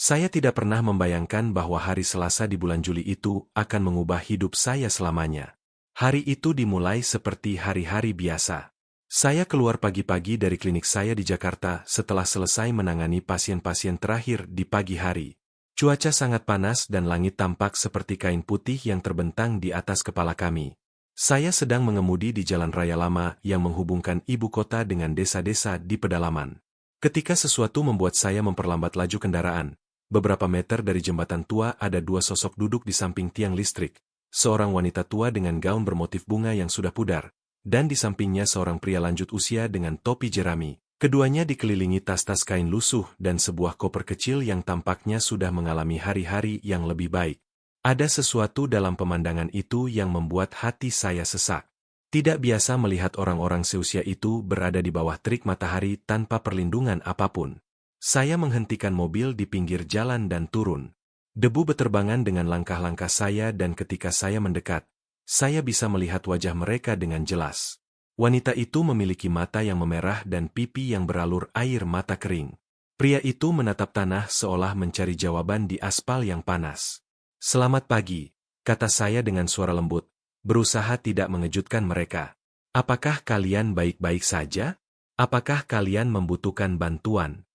Saya tidak pernah membayangkan bahwa hari Selasa di bulan Juli itu akan mengubah hidup saya selamanya. Hari itu dimulai seperti hari-hari biasa. Saya keluar pagi-pagi dari klinik saya di Jakarta setelah selesai menangani pasien-pasien terakhir di pagi hari. Cuaca sangat panas dan langit tampak seperti kain putih yang terbentang di atas kepala kami. Saya sedang mengemudi di jalan raya lama yang menghubungkan ibu kota dengan desa-desa di pedalaman. Ketika sesuatu membuat saya memperlambat laju kendaraan, beberapa meter dari jembatan tua ada dua sosok duduk di samping tiang listrik. Seorang wanita tua dengan gaun bermotif bunga yang sudah pudar, dan di sampingnya seorang pria lanjut usia dengan topi jerami. Keduanya dikelilingi tas-tas kain lusuh dan sebuah koper kecil yang tampaknya sudah mengalami hari-hari yang lebih baik. Ada sesuatu dalam pemandangan itu yang membuat hati saya sesak. Tidak biasa melihat orang-orang seusia itu berada di bawah terik matahari tanpa perlindungan apapun. Saya menghentikan mobil di pinggir jalan dan turun. Debu beterbangan dengan langkah-langkah saya dan ketika saya mendekat, saya bisa melihat wajah mereka dengan jelas. Wanita itu memiliki mata yang memerah dan pipi yang beralur air mata kering. Pria itu menatap tanah seolah mencari jawaban di aspal yang panas. "Selamat pagi," kata saya dengan suara lembut, berusaha tidak mengejutkan mereka. "Apakah kalian baik-baik saja? Apakah kalian membutuhkan bantuan?"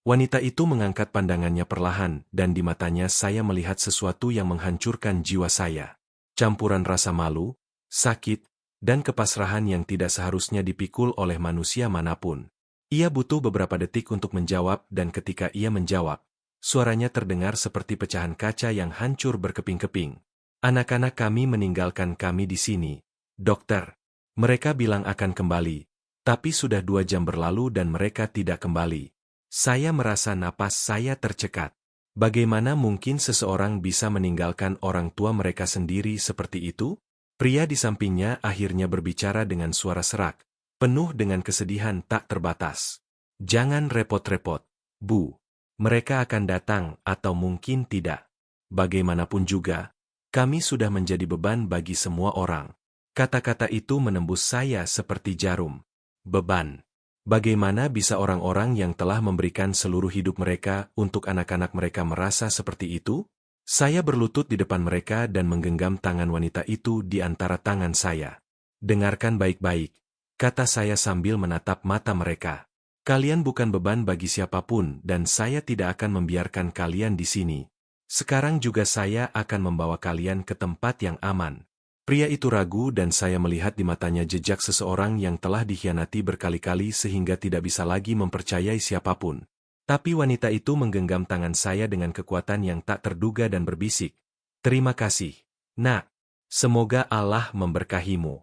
Wanita itu mengangkat pandangannya perlahan dan di matanya saya melihat sesuatu yang menghancurkan jiwa saya. Campuran rasa malu, sakit, dan kepasrahan yang tidak seharusnya dipikul oleh manusia manapun. Ia butuh beberapa detik untuk menjawab dan ketika ia menjawab, suaranya terdengar seperti pecahan kaca yang hancur berkeping-keping. "Anak-anak kami meninggalkan kami di sini, dokter. Mereka bilang akan kembali, tapi sudah 2 jam berlalu dan mereka tidak kembali." Saya merasa napas saya tercekat. Bagaimana mungkin seseorang bisa meninggalkan orang tua mereka sendiri seperti itu? Pria di sampingnya akhirnya berbicara dengan suara serak, penuh dengan kesedihan tak terbatas. "Jangan repot-repot, Bu. Mereka akan datang atau mungkin tidak. Bagaimanapun juga, kami sudah menjadi beban bagi semua orang." Kata-kata itu menembus saya seperti jarum. Beban. Bagaimana bisa orang-orang yang telah memberikan seluruh hidup mereka untuk anak-anak mereka merasa seperti itu? Saya berlutut di depan mereka dan menggenggam tangan wanita itu di antara tangan saya. "Dengarkan baik-baik," kata saya sambil menatap mata mereka. "Kalian bukan beban bagi siapapun dan saya tidak akan membiarkan kalian di sini. Sekarang juga saya akan membawa kalian ke tempat yang aman." Pria itu ragu dan saya melihat di matanya jejak seseorang yang telah dikhianati berkali-kali sehingga tidak bisa lagi mempercayai siapapun. Tapi wanita itu menggenggam tangan saya dengan kekuatan yang tak terduga dan berbisik, "Terima kasih, Nak. Semoga Allah memberkahimu."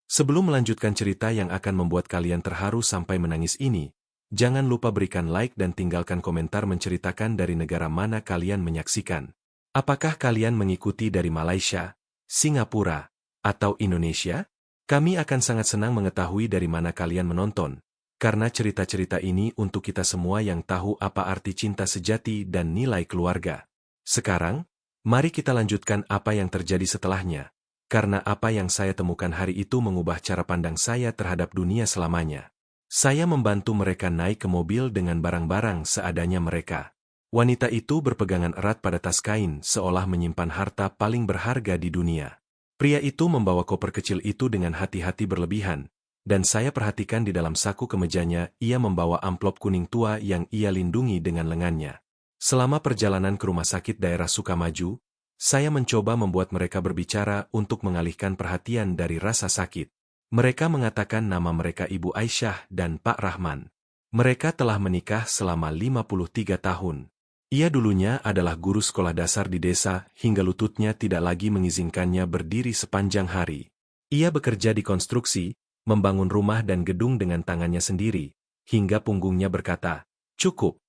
Sebelum melanjutkan cerita yang akan membuat kalian terharu sampai menangis ini, jangan lupa berikan like dan tinggalkan komentar menceritakan dari negara mana kalian menyaksikan. Apakah kalian mengikuti dari Malaysia, Singapura, atau Indonesia? Kami akan sangat senang mengetahui dari mana kalian menonton, karena cerita-cerita ini untuk kita semua yang tahu apa arti cinta sejati dan nilai keluarga. Sekarang, mari kita lanjutkan apa yang terjadi setelahnya, karena apa yang saya temukan hari itu mengubah cara pandang saya terhadap dunia selamanya. Saya membantu mereka naik ke mobil dengan barang-barang seadanya mereka. Wanita itu berpegangan erat pada tas kain seolah menyimpan harta paling berharga di dunia. Pria itu membawa koper kecil itu dengan hati-hati berlebihan, dan saya perhatikan di dalam saku kemejanya ia membawa amplop kuning tua yang ia lindungi dengan lengannya. Selama perjalanan ke rumah sakit daerah Sukamaju, saya mencoba membuat mereka berbicara untuk mengalihkan perhatian dari rasa sakit. Mereka mengatakan nama mereka Ibu Aisyah dan Pak Rahman. Mereka telah menikah selama 53 tahun. Ia dulunya adalah guru sekolah dasar di desa hingga lututnya tidak lagi mengizinkannya berdiri sepanjang hari. Ia bekerja di konstruksi, membangun rumah dan gedung dengan tangannya sendiri, hingga punggungnya berkata, "Cukup."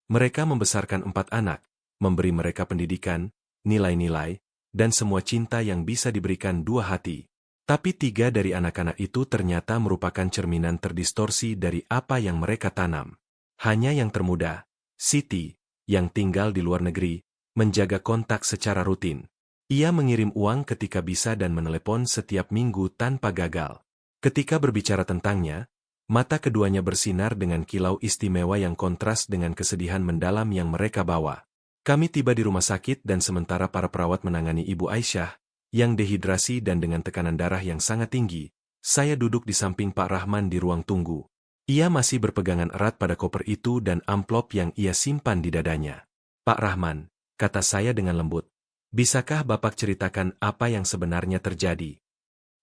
Mereka membesarkan 4 anak, memberi mereka pendidikan, nilai-nilai, dan semua cinta yang bisa diberikan 2 hati. Tapi 3 dari anak-anak itu ternyata merupakan cerminan terdistorsi dari apa yang mereka tanam. Hanya yang termuda, Siti, yang tinggal di luar negeri, menjaga kontak secara rutin. Ia mengirim uang ketika bisa dan menelepon setiap minggu tanpa gagal. Ketika berbicara tentangnya, Mata keduanya bersinar dengan kilau istimewa yang kontras dengan kesedihan mendalam yang mereka bawa. Kami tiba di rumah sakit dan sementara para perawat menangani Ibu Aisyah, yang dehidrasi dan dengan tekanan darah yang sangat tinggi, saya duduk di samping Pak Rahman di ruang tunggu. Ia masih berpegangan erat pada koper itu dan amplop yang ia simpan di dadanya. Pak Rahman, kata saya dengan lembut, bisakah Bapak ceritakan apa yang sebenarnya terjadi?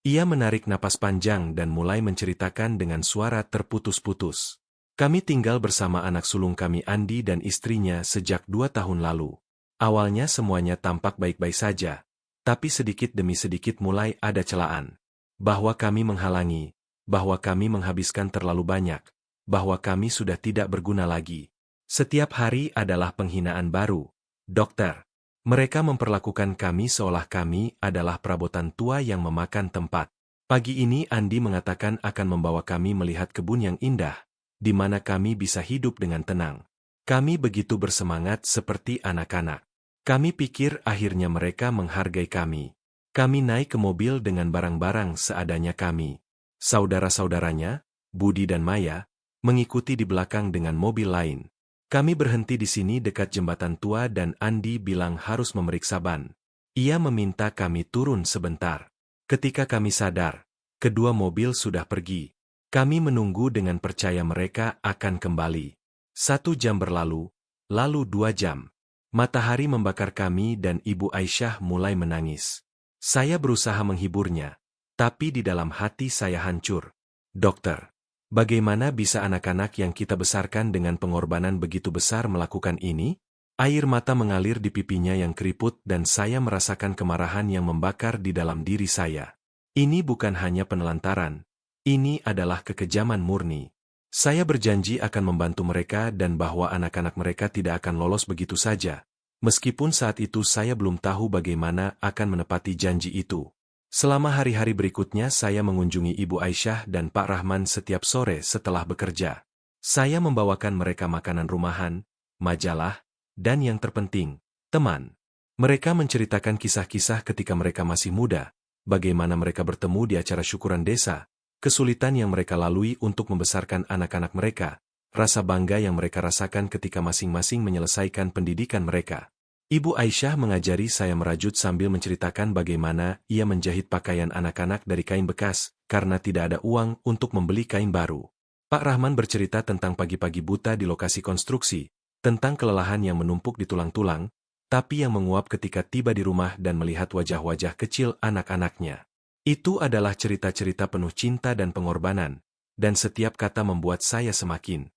Ia menarik napas panjang dan mulai menceritakan dengan suara terputus-putus. Kami tinggal bersama anak sulung kami Andi dan istrinya sejak 2 tahun lalu. Awalnya semuanya tampak baik-baik saja, tapi sedikit demi sedikit mulai ada celaan. Bahwa kami menghalangi, bahwa kami menghabiskan terlalu banyak, bahwa kami sudah tidak berguna lagi. Setiap hari adalah penghinaan baru. Dokter, mereka memperlakukan kami seolah kami adalah perabotan tua yang memakan tempat. Pagi ini Andi mengatakan akan membawa kami melihat kebun yang indah, di mana kami bisa hidup dengan tenang. Kami begitu bersemangat seperti anak-anak. Kami pikir akhirnya mereka menghargai kami. Kami naik ke mobil dengan barang-barang seadanya kami. Saudara-saudaranya, Budi dan Maya, mengikuti di belakang dengan mobil lain. Kami berhenti di sini dekat jembatan tua dan Andi bilang harus memeriksa ban. Ia meminta kami turun sebentar. Ketika kami sadar, kedua mobil sudah pergi. Kami menunggu dengan percaya mereka akan kembali. 1 jam berlalu, lalu 2 jam. Matahari membakar kami dan Ibu Aisyah mulai menangis. Saya berusaha menghiburnya, tapi di dalam hati saya hancur. Dokter, bagaimana bisa anak-anak yang kita besarkan dengan pengorbanan begitu besar melakukan ini? Air mata mengalir di pipinya yang keriput dan saya merasakan kemarahan yang membakar di dalam diri saya. Ini bukan hanya penelantaran. Ini adalah kekejaman murni. Saya berjanji akan membantu mereka dan bahwa anak-anak mereka tidak akan lolos begitu saja. Meskipun saat itu saya belum tahu bagaimana akan menepati janji itu. Selama hari-hari berikutnya saya mengunjungi Ibu Aisyah dan Pak Rahman setiap sore setelah bekerja. Saya membawakan mereka makanan rumahan, majalah, dan yang terpenting, teman. Mereka menceritakan kisah-kisah ketika mereka masih muda, bagaimana mereka bertemu di acara syukuran desa, kesulitan yang mereka lalui untuk membesarkan anak-anak mereka, rasa bangga yang mereka rasakan ketika masing-masing menyelesaikan pendidikan mereka. Ibu Aisyah mengajari saya merajut sambil menceritakan bagaimana ia menjahit pakaian anak-anak dari kain bekas, karena tidak ada uang untuk membeli kain baru. Pak Rahman bercerita tentang pagi-pagi buta di lokasi konstruksi, tentang kelelahan yang menumpuk di tulang-tulang, tapi yang menguap ketika tiba di rumah dan melihat wajah-wajah kecil anak-anaknya. Itu adalah cerita-cerita penuh cinta dan pengorbanan, dan setiap kata membuat saya semakin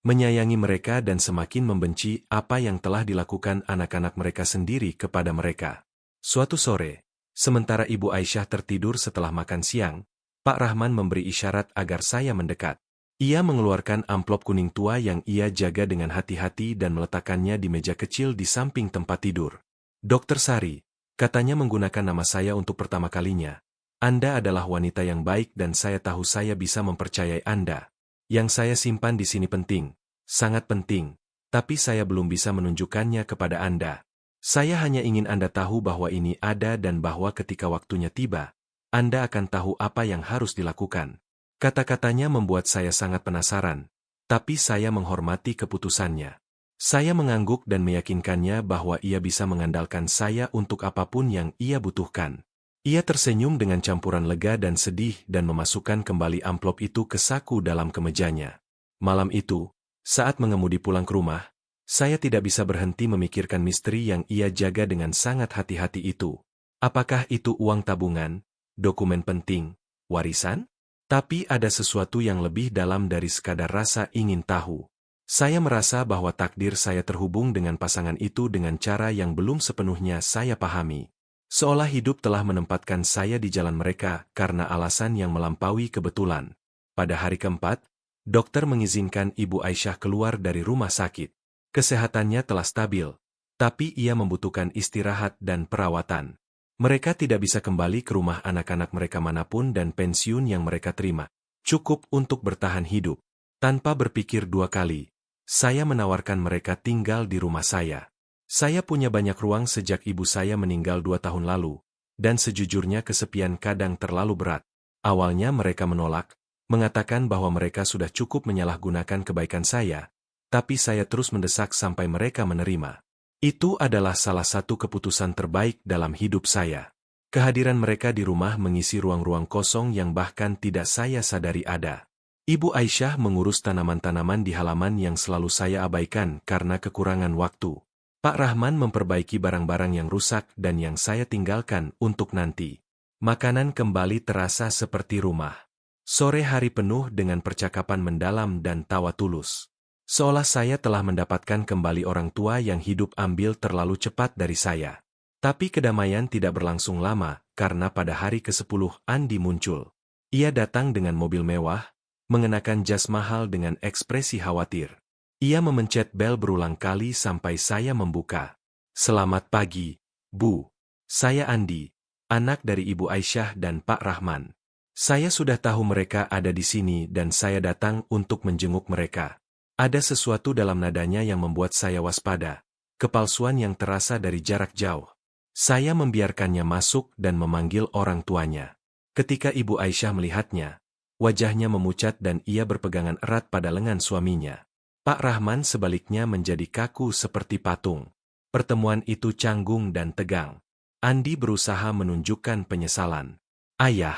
menyayangi mereka dan semakin membenci apa yang telah dilakukan anak-anak mereka sendiri kepada mereka. Suatu sore, sementara Ibu Aisyah tertidur setelah makan siang, Pak Rahman memberi isyarat agar saya mendekat. Ia mengeluarkan amplop kuning tua yang ia jaga dengan hati-hati dan meletakkannya di meja kecil di samping tempat tidur. Dokter Sari, katanya menggunakan nama saya untuk pertama kalinya. Anda adalah wanita yang baik dan saya tahu saya bisa mempercayai Anda. Yang saya simpan di sini penting, sangat penting, tapi saya belum bisa menunjukkannya kepada Anda. Saya hanya ingin Anda tahu bahwa ini ada dan bahwa ketika waktunya tiba, Anda akan tahu apa yang harus dilakukan. Kata-katanya membuat saya sangat penasaran, tapi saya menghormati keputusannya. Saya mengangguk dan meyakinkannya bahwa ia bisa mengandalkan saya untuk apapun yang ia butuhkan. Ia tersenyum dengan campuran lega dan sedih dan memasukkan kembali amplop itu ke saku dalam kemejanya. Malam itu, saat mengemudi pulang ke rumah, saya tidak bisa berhenti memikirkan misteri yang ia jaga dengan sangat hati-hati itu. Apakah itu uang tabungan, dokumen penting, warisan? Tapi ada sesuatu yang lebih dalam dari sekadar rasa ingin tahu. Saya merasa bahwa takdir saya terhubung dengan pasangan itu dengan cara yang belum sepenuhnya saya pahami. Seolah hidup telah menempatkan saya di jalan mereka karena alasan yang melampaui kebetulan. Pada hari keempat, dokter mengizinkan Ibu Aisyah keluar dari rumah sakit. Kesehatannya telah stabil, tapi ia membutuhkan istirahat dan perawatan. Mereka tidak bisa kembali ke rumah anak-anak mereka manapun dan pensiun yang mereka terima cukup untuk bertahan hidup. Tanpa berpikir 2 kali, saya menawarkan mereka tinggal di rumah saya. Saya punya banyak ruang sejak ibu saya meninggal 2 tahun lalu, dan sejujurnya kesepian kadang terlalu berat. Awalnya mereka menolak, mengatakan bahwa mereka sudah cukup menyalahgunakan kebaikan saya, tapi saya terus mendesak sampai mereka menerima. Itu adalah salah satu keputusan terbaik dalam hidup saya. Kehadiran mereka di rumah mengisi ruang-ruang kosong yang bahkan tidak saya sadari ada. Ibu Aisyah mengurus tanaman-tanaman di halaman yang selalu saya abaikan karena kekurangan waktu. Pak Rahman memperbaiki barang-barang yang rusak dan yang saya tinggalkan untuk nanti. Makanan kembali terasa seperti rumah. Sore hari penuh dengan percakapan mendalam dan tawa tulus. Seolah saya telah mendapatkan kembali orang tua yang hidup ambil terlalu cepat dari saya. Tapi kedamaian tidak berlangsung lama, karena pada hari ke-10 Andi muncul. Ia datang dengan mobil mewah, mengenakan jas mahal dengan ekspresi khawatir. Ia memencet bel berulang kali sampai saya membuka. "Selamat pagi, Bu. Saya Andi, anak dari Ibu Aisyah dan Pak Rahman. Saya sudah tahu mereka ada di sini dan saya datang untuk menjenguk mereka." Ada sesuatu dalam nadanya yang membuat saya waspada. Kepalsuan yang terasa dari jarak jauh. Saya membiarkannya masuk dan memanggil orang tuanya. Ketika Ibu Aisyah melihatnya, wajahnya memucat dan ia berpegangan erat pada lengan suaminya. Pak Rahman sebaliknya menjadi kaku seperti patung. Pertemuan itu canggung dan tegang. Andi berusaha menunjukkan penyesalan. "Ayah,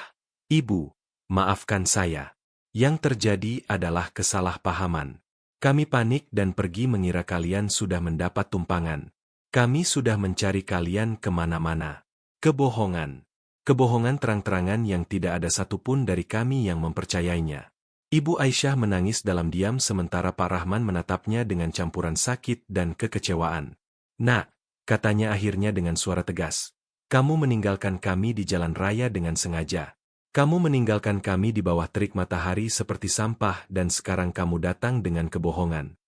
Ibu, maafkan saya. Yang terjadi adalah kesalahpahaman. Kami panik dan pergi mengira kalian sudah mendapat tumpangan. Kami sudah mencari kalian kemana-mana." Kebohongan. Kebohongan terang-terangan yang tidak ada satupun dari kami yang mempercayainya. Ibu Aisyah menangis dalam diam sementara Pak Rahman menatapnya dengan campuran sakit dan kekecewaan. "Nak," katanya akhirnya dengan suara tegas, "kamu meninggalkan kami di jalan raya dengan sengaja. Kamu meninggalkan kami di bawah terik matahari seperti sampah dan sekarang kamu datang dengan kebohongan."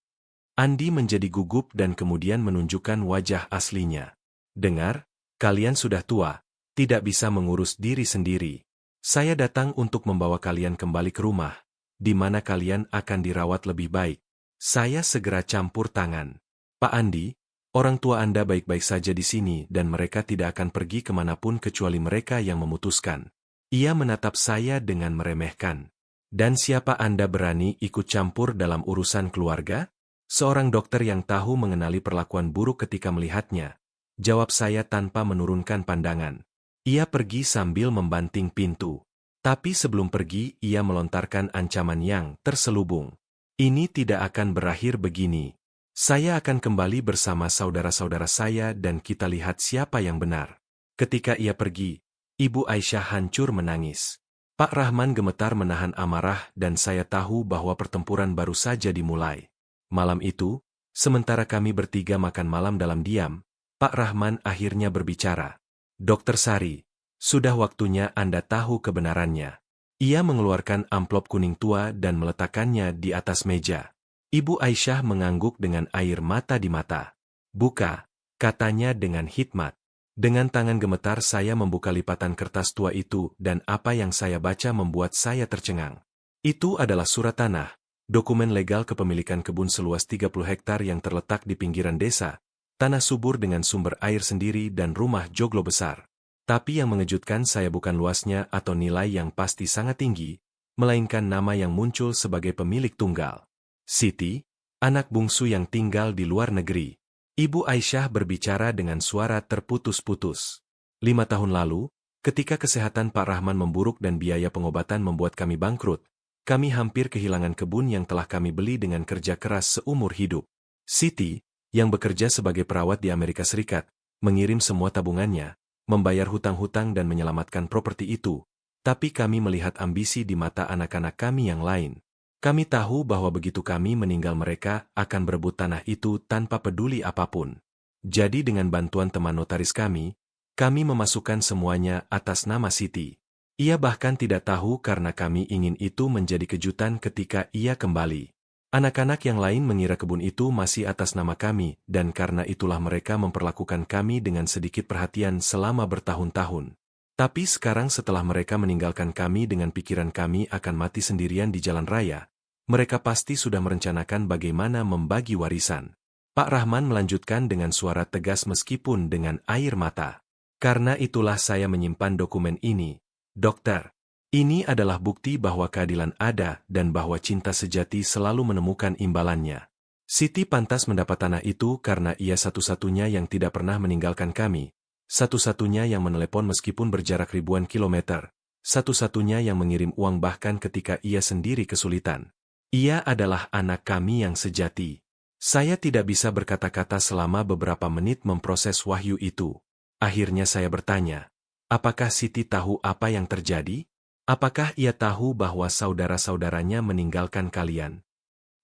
Andi menjadi gugup dan kemudian menunjukkan wajah aslinya. "Dengar, kalian sudah tua, tidak bisa mengurus diri sendiri. Saya datang untuk membawa kalian kembali ke rumah, di mana kalian akan dirawat lebih baik." Saya segera campur tangan. "Pak Andi, orang tua Anda baik-baik saja di sini dan mereka tidak akan pergi kemanapun kecuali mereka yang memutuskan." Ia menatap saya dengan meremehkan. "Dan siapa Anda berani ikut campur dalam urusan keluarga?" "Seorang dokter yang tahu mengenali perlakuan buruk ketika melihatnya," jawab saya tanpa menurunkan pandangan. Ia pergi sambil membanting pintu. Tapi sebelum pergi, ia melontarkan ancaman yang terselubung. "Ini tidak akan berakhir begini. Saya akan kembali bersama saudara-saudara saya dan kita lihat siapa yang benar." Ketika ia pergi, Ibu Aisyah hancur menangis. Pak Rahman gemetar menahan amarah dan saya tahu bahwa pertempuran baru saja dimulai. Malam itu, sementara kami bertiga makan malam dalam diam, Pak Rahman akhirnya berbicara. "Dokter Sari, sudah waktunya Anda tahu kebenarannya." Ia mengeluarkan amplop kuning tua dan meletakkannya di atas meja. Ibu Aisyah mengangguk dengan air mata di mata. "Buka," katanya dengan hikmat. Dengan tangan gemetar saya membuka lipatan kertas tua itu dan apa yang saya baca membuat saya tercengang. Itu adalah surat tanah, dokumen legal kepemilikan kebun seluas 30 hektar yang terletak di pinggiran desa, tanah subur dengan sumber air sendiri dan rumah joglo besar. Tapi yang mengejutkan saya bukan luasnya atau nilai yang pasti sangat tinggi, melainkan nama yang muncul sebagai pemilik tunggal. Siti, anak bungsu yang tinggal di luar negeri. Ibu Aisyah berbicara dengan suara terputus-putus. 5 tahun lalu, ketika kesehatan Pak Rahman memburuk dan biaya pengobatan membuat kami bangkrut, kami hampir kehilangan kebun yang telah kami beli dengan kerja keras seumur hidup. Siti, yang bekerja sebagai perawat di Amerika Serikat, mengirim semua tabungannya, membayar hutang-hutang dan menyelamatkan properti itu, tapi kami melihat ambisi di mata anak-anak kami yang lain. Kami tahu bahwa begitu kami meninggal mereka akan berebut tanah itu tanpa peduli apapun. Jadi dengan bantuan teman notaris kami memasukkan semuanya atas nama Siti. Ia bahkan tidak tahu karena kami ingin itu menjadi kejutan ketika ia kembali. Anak-anak yang lain mengira kebun itu masih atas nama kami, dan karena itulah mereka memperlakukan kami dengan sedikit perhatian selama bertahun-tahun. Tapi sekarang setelah mereka meninggalkan kami dengan pikiran kami akan mati sendirian di jalan raya, mereka pasti sudah merencanakan bagaimana membagi warisan. Pak Rahman melanjutkan dengan suara tegas meskipun dengan air mata. "Karena itulah saya menyimpan dokumen ini, dokter. Ini adalah bukti bahwa keadilan ada dan bahwa cinta sejati selalu menemukan imbalannya. Siti pantas mendapat tanah itu karena ia satu-satunya yang tidak pernah meninggalkan kami, satu-satunya yang menelepon meskipun berjarak ribuan kilometer, satu-satunya yang mengirim uang bahkan ketika ia sendiri kesulitan. Ia adalah anak kami yang sejati. Saya tidak bisa berkata-kata selama beberapa menit memproses wahyu itu. Akhirnya saya bertanya, apakah Siti tahu apa yang terjadi? Apakah ia tahu bahwa saudara-saudaranya meninggalkan kalian?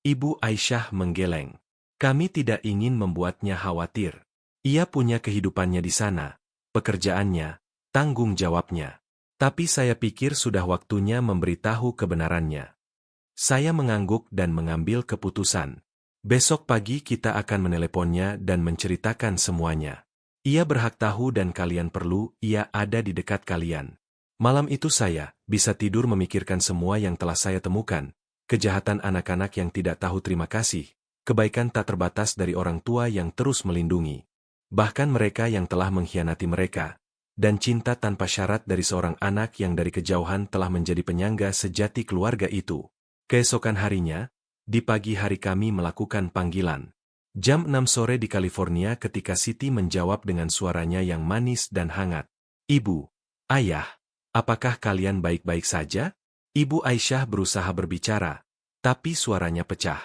Ibu Aisyah menggeleng. Kami tidak ingin membuatnya khawatir. Ia punya kehidupannya di sana, pekerjaannya, tanggung jawabnya. Tapi saya pikir sudah waktunya memberitahu kebenarannya. Saya mengangguk dan mengambil keputusan. Besok pagi kita akan meneleponnya dan menceritakan semuanya. Ia berhak tahu dan kalian perlu, ia ada di dekat kalian. Malam itu saya bisa tidur memikirkan semua yang telah saya temukan, kejahatan anak-anak yang tidak tahu terima kasih, kebaikan tak terbatas dari orang tua yang terus melindungi, bahkan mereka yang telah mengkhianati mereka, dan cinta tanpa syarat dari seorang anak yang dari kejauhan telah menjadi penyangga sejati keluarga itu. Keesokan harinya, di pagi hari kami melakukan panggilan. Jam 6 sore di California ketika Siti menjawab dengan suaranya yang manis dan hangat. Ibu, ayah, apakah kalian baik-baik saja? Ibu Aisyah berusaha berbicara, tapi suaranya pecah.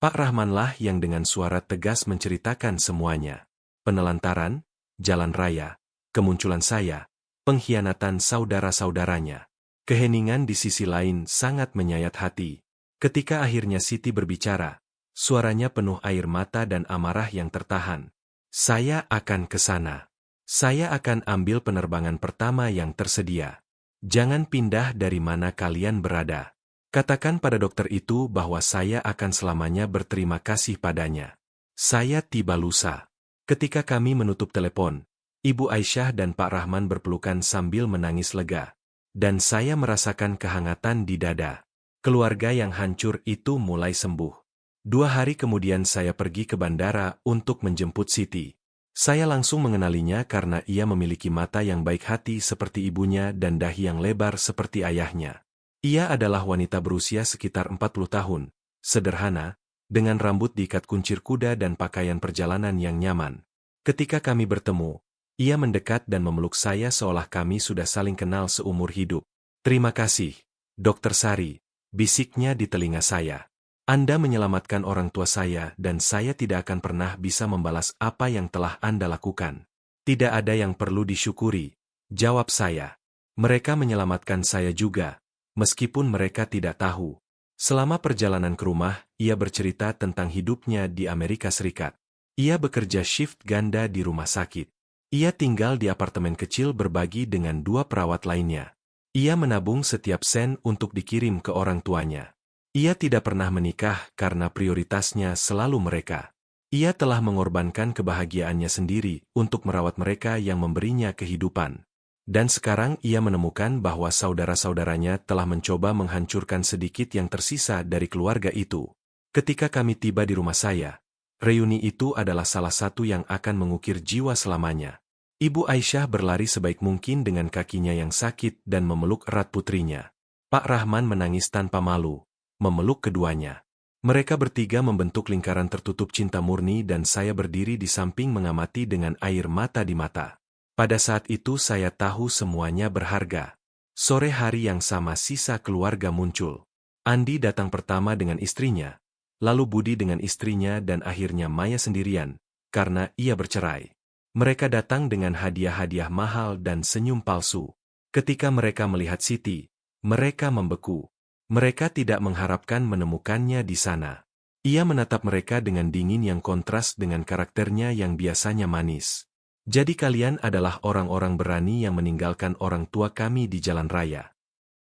Pak Rahmanlah yang dengan suara tegas menceritakan semuanya. Penelantaran, jalan raya, kemunculan saya, pengkhianatan saudara-saudaranya. Keheningan di sisi lain sangat menyayat hati. Ketika akhirnya Siti berbicara, suaranya penuh air mata dan amarah yang tertahan. Saya akan ke sana. Saya akan ambil penerbangan pertama yang tersedia. Jangan pindah dari mana kalian berada. Katakan pada dokter itu bahwa saya akan selamanya berterima kasih padanya. Saya tiba lusa. Ketika kami menutup telepon, Ibu Aisyah dan Pak Rahman berpelukan sambil menangis lega. Dan saya merasakan kehangatan di dada. Keluarga yang hancur itu mulai sembuh. 2 hari kemudian saya pergi ke bandara untuk menjemput Siti. Saya langsung mengenalinya karena ia memiliki mata yang baik hati seperti ibunya dan dahi yang lebar seperti ayahnya. Ia adalah wanita berusia sekitar 40 tahun, sederhana, dengan rambut diikat kuncir kuda dan pakaian perjalanan yang nyaman. Ketika kami bertemu, ia mendekat dan memeluk saya seolah kami sudah saling kenal seumur hidup. Terima kasih, Dokter Sari, bisiknya di telinga saya. Anda menyelamatkan orang tua saya dan saya tidak akan pernah bisa membalas apa yang telah Anda lakukan. Tidak ada yang perlu disyukuri, jawab saya. Mereka menyelamatkan saya juga, meskipun mereka tidak tahu. Selama perjalanan ke rumah, ia bercerita tentang hidupnya di Amerika Serikat. Ia bekerja shift ganda di rumah sakit. Ia tinggal di apartemen kecil berbagi dengan 2 perawat lainnya. Ia menabung setiap sen untuk dikirim ke orang tuanya. Ia tidak pernah menikah karena prioritasnya selalu mereka. Ia telah mengorbankan kebahagiaannya sendiri untuk merawat mereka yang memberinya kehidupan. Dan sekarang ia menemukan bahwa saudara-saudaranya telah mencoba menghancurkan sedikit yang tersisa dari keluarga itu. Ketika kami tiba di rumah saya, reuni itu adalah salah satu yang akan mengukir jiwa selamanya. Ibu Aisyah berlari sebaik mungkin dengan kakinya yang sakit dan memeluk erat putrinya. Pak Rahman menangis tanpa malu, memeluk keduanya. Mereka bertiga membentuk lingkaran tertutup cinta murni dan saya berdiri di samping mengamati dengan air mata di mata. Pada saat itu saya tahu semuanya berharga. Sore hari yang sama sisa keluarga muncul. Andi datang pertama dengan istrinya, lalu Budi dengan istrinya dan akhirnya Maya sendirian, karena ia bercerai. Mereka datang dengan hadiah-hadiah mahal dan senyum palsu. Ketika mereka melihat Siti, mereka membeku. Mereka tidak mengharapkan menemukannya di sana. Ia menatap mereka dengan dingin yang kontras dengan karakternya yang biasanya manis. Jadi kalian adalah orang-orang berani yang meninggalkan orang tua kami di jalan raya.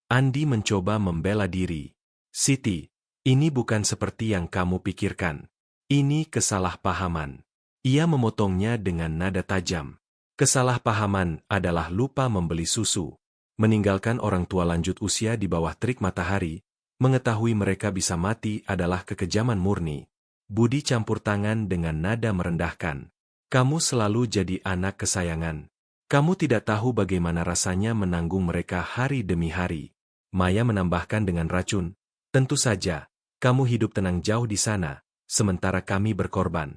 Andi mencoba membela diri. Siti, ini bukan seperti yang kamu pikirkan. Ini kesalahpahaman. Ia memotongnya dengan nada tajam. Kesalahpahaman adalah lupa membeli susu. Meninggalkan orang tua lanjut usia di bawah terik matahari, mengetahui mereka bisa mati adalah kekejaman murni. Budi campur tangan dengan nada merendahkan. Kamu selalu jadi anak kesayangan. Kamu tidak tahu bagaimana rasanya menanggung mereka hari demi hari. Maya menambahkan dengan racun. Tentu saja, kamu hidup tenang jauh di sana, sementara kami berkorban.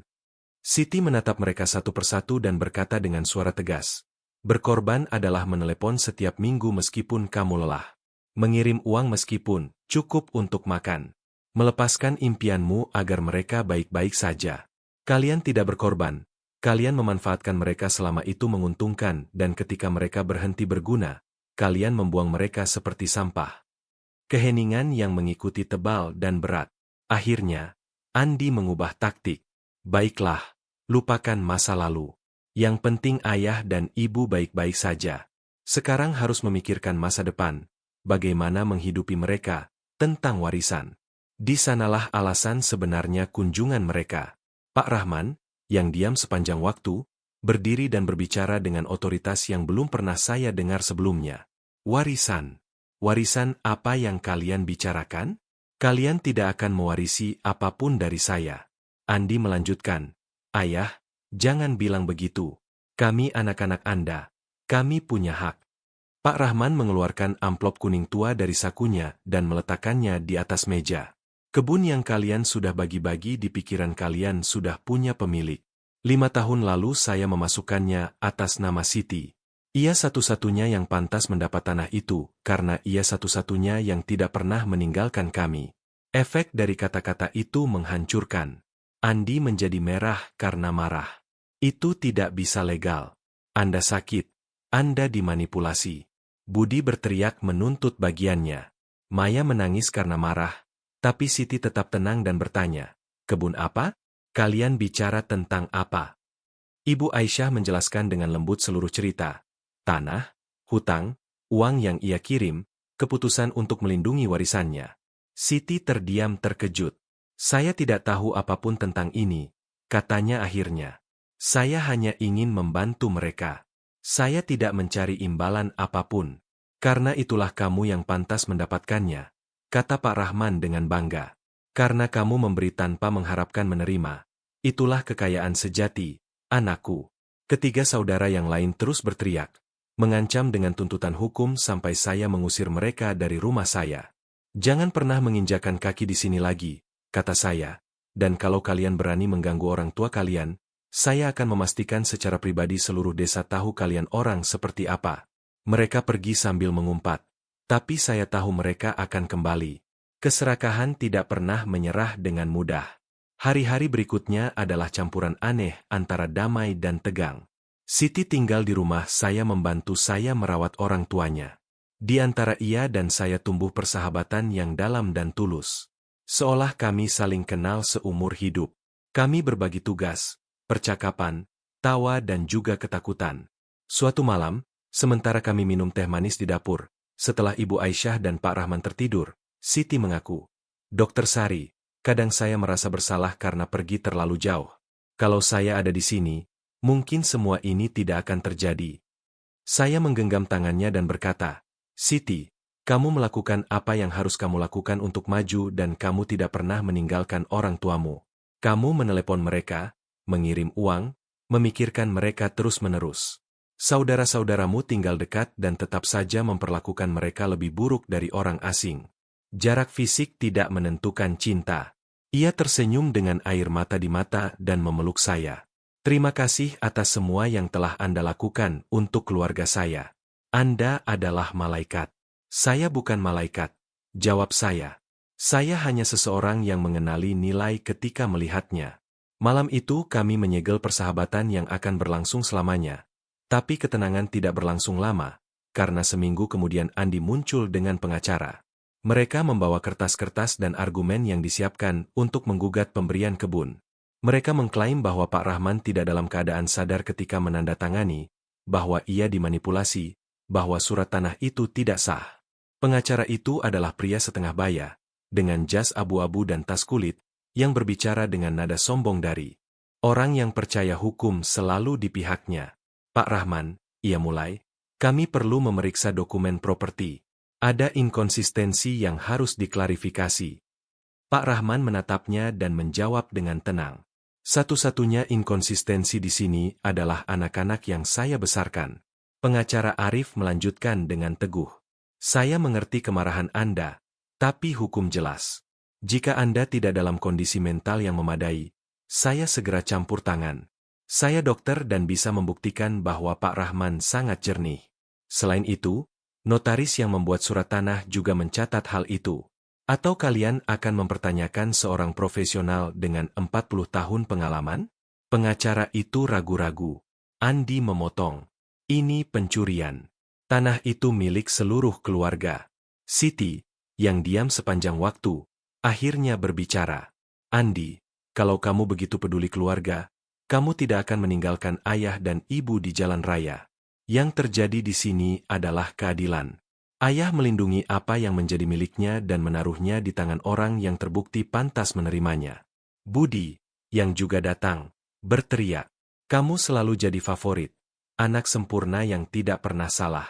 Siti menatap mereka satu persatu dan berkata dengan suara tegas. Berkorban adalah menelepon setiap minggu meskipun kamu lelah. Mengirim uang meskipun cukup untuk makan. Melepaskan impianmu agar mereka baik-baik saja. Kalian tidak berkorban. Kalian memanfaatkan mereka selama itu menguntungkan dan ketika mereka berhenti berguna, kalian membuang mereka seperti sampah. Keheningan yang mengikuti tebal dan berat. Akhirnya, Andi mengubah taktik. Baiklah, lupakan masa lalu. Yang penting ayah dan ibu baik-baik saja. Sekarang harus memikirkan masa depan. Bagaimana menghidupi mereka, tentang warisan. Di sanalah alasan sebenarnya kunjungan mereka. Pak Rahman, yang diam sepanjang waktu, berdiri dan berbicara dengan otoritas yang belum pernah saya dengar sebelumnya. Warisan. Warisan apa yang kalian bicarakan? Kalian tidak akan mewarisi apapun dari saya. Andi melanjutkan. Ayah, jangan bilang begitu. Kami anak-anak Anda. Kami punya hak. Pak Rahman mengeluarkan amplop kuning tua dari sakunya dan meletakkannya di atas meja. Kebun yang kalian sudah bagi-bagi di pikiran kalian sudah punya pemilik. 5 tahun lalu saya memasukkannya atas nama Siti. Ia satu-satunya yang pantas mendapat tanah itu, karena ia satu-satunya yang tidak pernah meninggalkan kami. Efek dari kata-kata itu menghancurkan. Andi menjadi merah karena marah. Itu tidak bisa legal. Anda sakit. Anda dimanipulasi. Budi berteriak menuntut bagiannya. Maya menangis karena marah, tapi Siti tetap tenang dan bertanya, kebun apa? Kalian bicara tentang apa? Ibu Aisyah menjelaskan dengan lembut seluruh cerita. Tanah, hutang, uang yang ia kirim, keputusan untuk melindungi warisannya. Siti terdiam terkejut. Saya tidak tahu apapun tentang ini, katanya akhirnya. Saya hanya ingin membantu mereka. Saya tidak mencari imbalan apapun. Karena itulah kamu yang pantas mendapatkannya, kata Pak Rahman dengan bangga. Karena kamu memberi tanpa mengharapkan menerima. Itulah kekayaan sejati, anakku. Ketiga saudara yang lain terus berteriak, mengancam dengan tuntutan hukum sampai saya mengusir mereka dari rumah saya. Jangan pernah menginjakan kaki di sini lagi, kata saya. Dan kalau kalian berani mengganggu orang tua kalian, saya akan memastikan secara pribadi seluruh desa tahu kalian orang seperti apa. Mereka pergi sambil mengumpat. Tapi saya tahu mereka akan kembali. Keserakahan tidak pernah menyerah dengan mudah. Hari-hari berikutnya adalah campuran aneh antara damai dan tegang. Siti tinggal di rumah saya membantu saya merawat orang tuanya. Di antara ia dan saya tumbuh persahabatan yang dalam dan tulus. Seolah kami saling kenal seumur hidup. Kami berbagi tugas, percakapan, tawa dan juga ketakutan. Suatu malam, sementara kami minum teh manis di dapur, setelah Ibu Aisyah dan Pak Rahman tertidur, Siti mengaku, Dokter Sari, kadang saya merasa bersalah karena pergi terlalu jauh. Kalau saya ada di sini, mungkin semua ini tidak akan terjadi. Saya menggenggam tangannya dan berkata, Siti, kamu melakukan apa yang harus kamu lakukan untuk maju dan kamu tidak pernah meninggalkan orang tuamu. Kamu menelepon mereka, mengirim uang, memikirkan mereka terus-menerus. Saudara-saudaramu tinggal dekat dan tetap saja memperlakukan mereka lebih buruk dari orang asing. Jarak fisik tidak menentukan cinta. Ia tersenyum dengan air mata di mata dan memeluk saya. Terima kasih atas semua yang telah Anda lakukan untuk keluarga saya. Anda adalah malaikat. Saya bukan malaikat, jawab saya. Saya hanya seseorang yang mengenali nilai ketika melihatnya. Malam itu kami menyegel persahabatan yang akan berlangsung selamanya. Tapi ketenangan tidak berlangsung lama, karena seminggu kemudian Andi muncul dengan pengacara. Mereka membawa kertas-kertas dan argumen yang disiapkan untuk menggugat pemberian kebun. Mereka mengklaim bahwa Pak Rahman tidak dalam keadaan sadar ketika menandatangani, bahwa ia dimanipulasi, bahwa surat tanah itu tidak sah. Pengacara itu adalah pria setengah baya, dengan jas abu-abu dan tas kulit, yang berbicara dengan nada sombong dari orang yang percaya hukum selalu di pihaknya. Pak Rahman, ia mulai, kami perlu memeriksa dokumen properti. Ada inkonsistensi yang harus diklarifikasi. Pak Rahman menatapnya dan menjawab dengan tenang. Satu-satunya inkonsistensi di sini adalah anak-anak yang saya besarkan. Pengacara Arif melanjutkan dengan teguh. Saya mengerti kemarahan Anda, tapi hukum jelas. Jika Anda tidak dalam kondisi mental yang memadai, saya segera campur tangan. Saya dokter dan bisa membuktikan bahwa Pak Rahman sangat jernih. Selain itu, notaris yang membuat surat tanah juga mencatat hal itu. Atau kalian akan mempertanyakan seorang profesional dengan 40 tahun pengalaman? Pengacara itu ragu-ragu. Andi memotong. Ini pencurian. Tanah itu milik seluruh keluarga. Siti, yang diam sepanjang waktu, akhirnya berbicara. Andi, kalau kamu begitu peduli keluarga, kamu tidak akan meninggalkan ayah dan ibu di jalan raya. Yang terjadi di sini adalah keadilan. Ayah melindungi apa yang menjadi miliknya dan menaruhnya di tangan orang yang terbukti pantas menerimanya. Budi, yang juga datang, berteriak. Kamu selalu jadi favorit. Anak sempurna yang tidak pernah salah.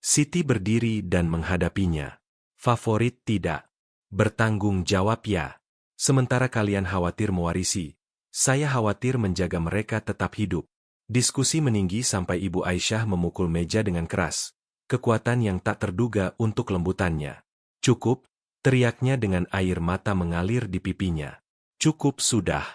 Siti berdiri dan menghadapinya. Favorit tidak. Bertanggung jawab ya. Sementara kalian khawatir mewarisi, saya khawatir menjaga mereka tetap hidup. Diskusi meninggi sampai Ibu Aisyah memukul meja dengan keras. Kekuatan yang tak terduga untuk lembutannya. Cukup, teriaknya dengan air mata mengalir di pipinya. Cukup sudah.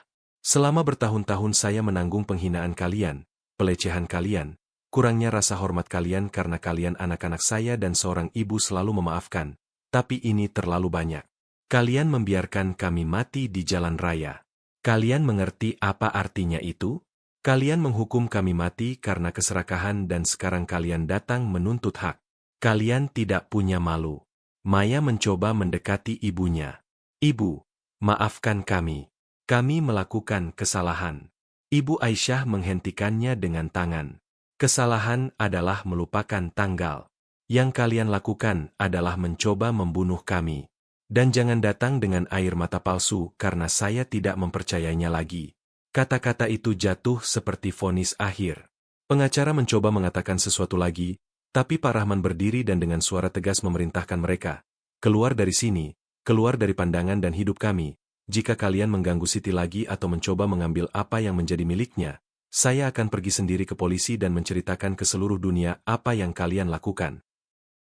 Selama bertahun-tahun saya menanggung penghinaan kalian, pelecehan kalian, kurangnya rasa hormat kalian karena kalian anak-anak saya dan seorang ibu selalu memaafkan. Tapi ini terlalu banyak. Kalian membiarkan kami mati di jalan raya. Kalian mengerti apa artinya itu? Kalian menghukum kami mati karena keserakahan dan sekarang kalian datang menuntut hak. Kalian tidak punya malu. Maya mencoba mendekati ibunya. Ibu, maafkan kami. Kami melakukan kesalahan. Ibu Aisyah menghentikannya dengan tangan. Kesalahan adalah melupakan tanggal. Yang kalian lakukan adalah mencoba membunuh kami. Dan jangan datang dengan air mata palsu karena saya tidak mempercayainya lagi. Kata-kata itu jatuh seperti vonis akhir. Pengacara mencoba mengatakan sesuatu lagi, tapi Pak Rahman berdiri dan dengan suara tegas memerintahkan mereka. Keluar dari sini, keluar dari pandangan dan hidup kami. Jika kalian mengganggu Siti lagi atau mencoba mengambil apa yang menjadi miliknya, saya akan pergi sendiri ke polisi dan menceritakan ke seluruh dunia apa yang kalian lakukan.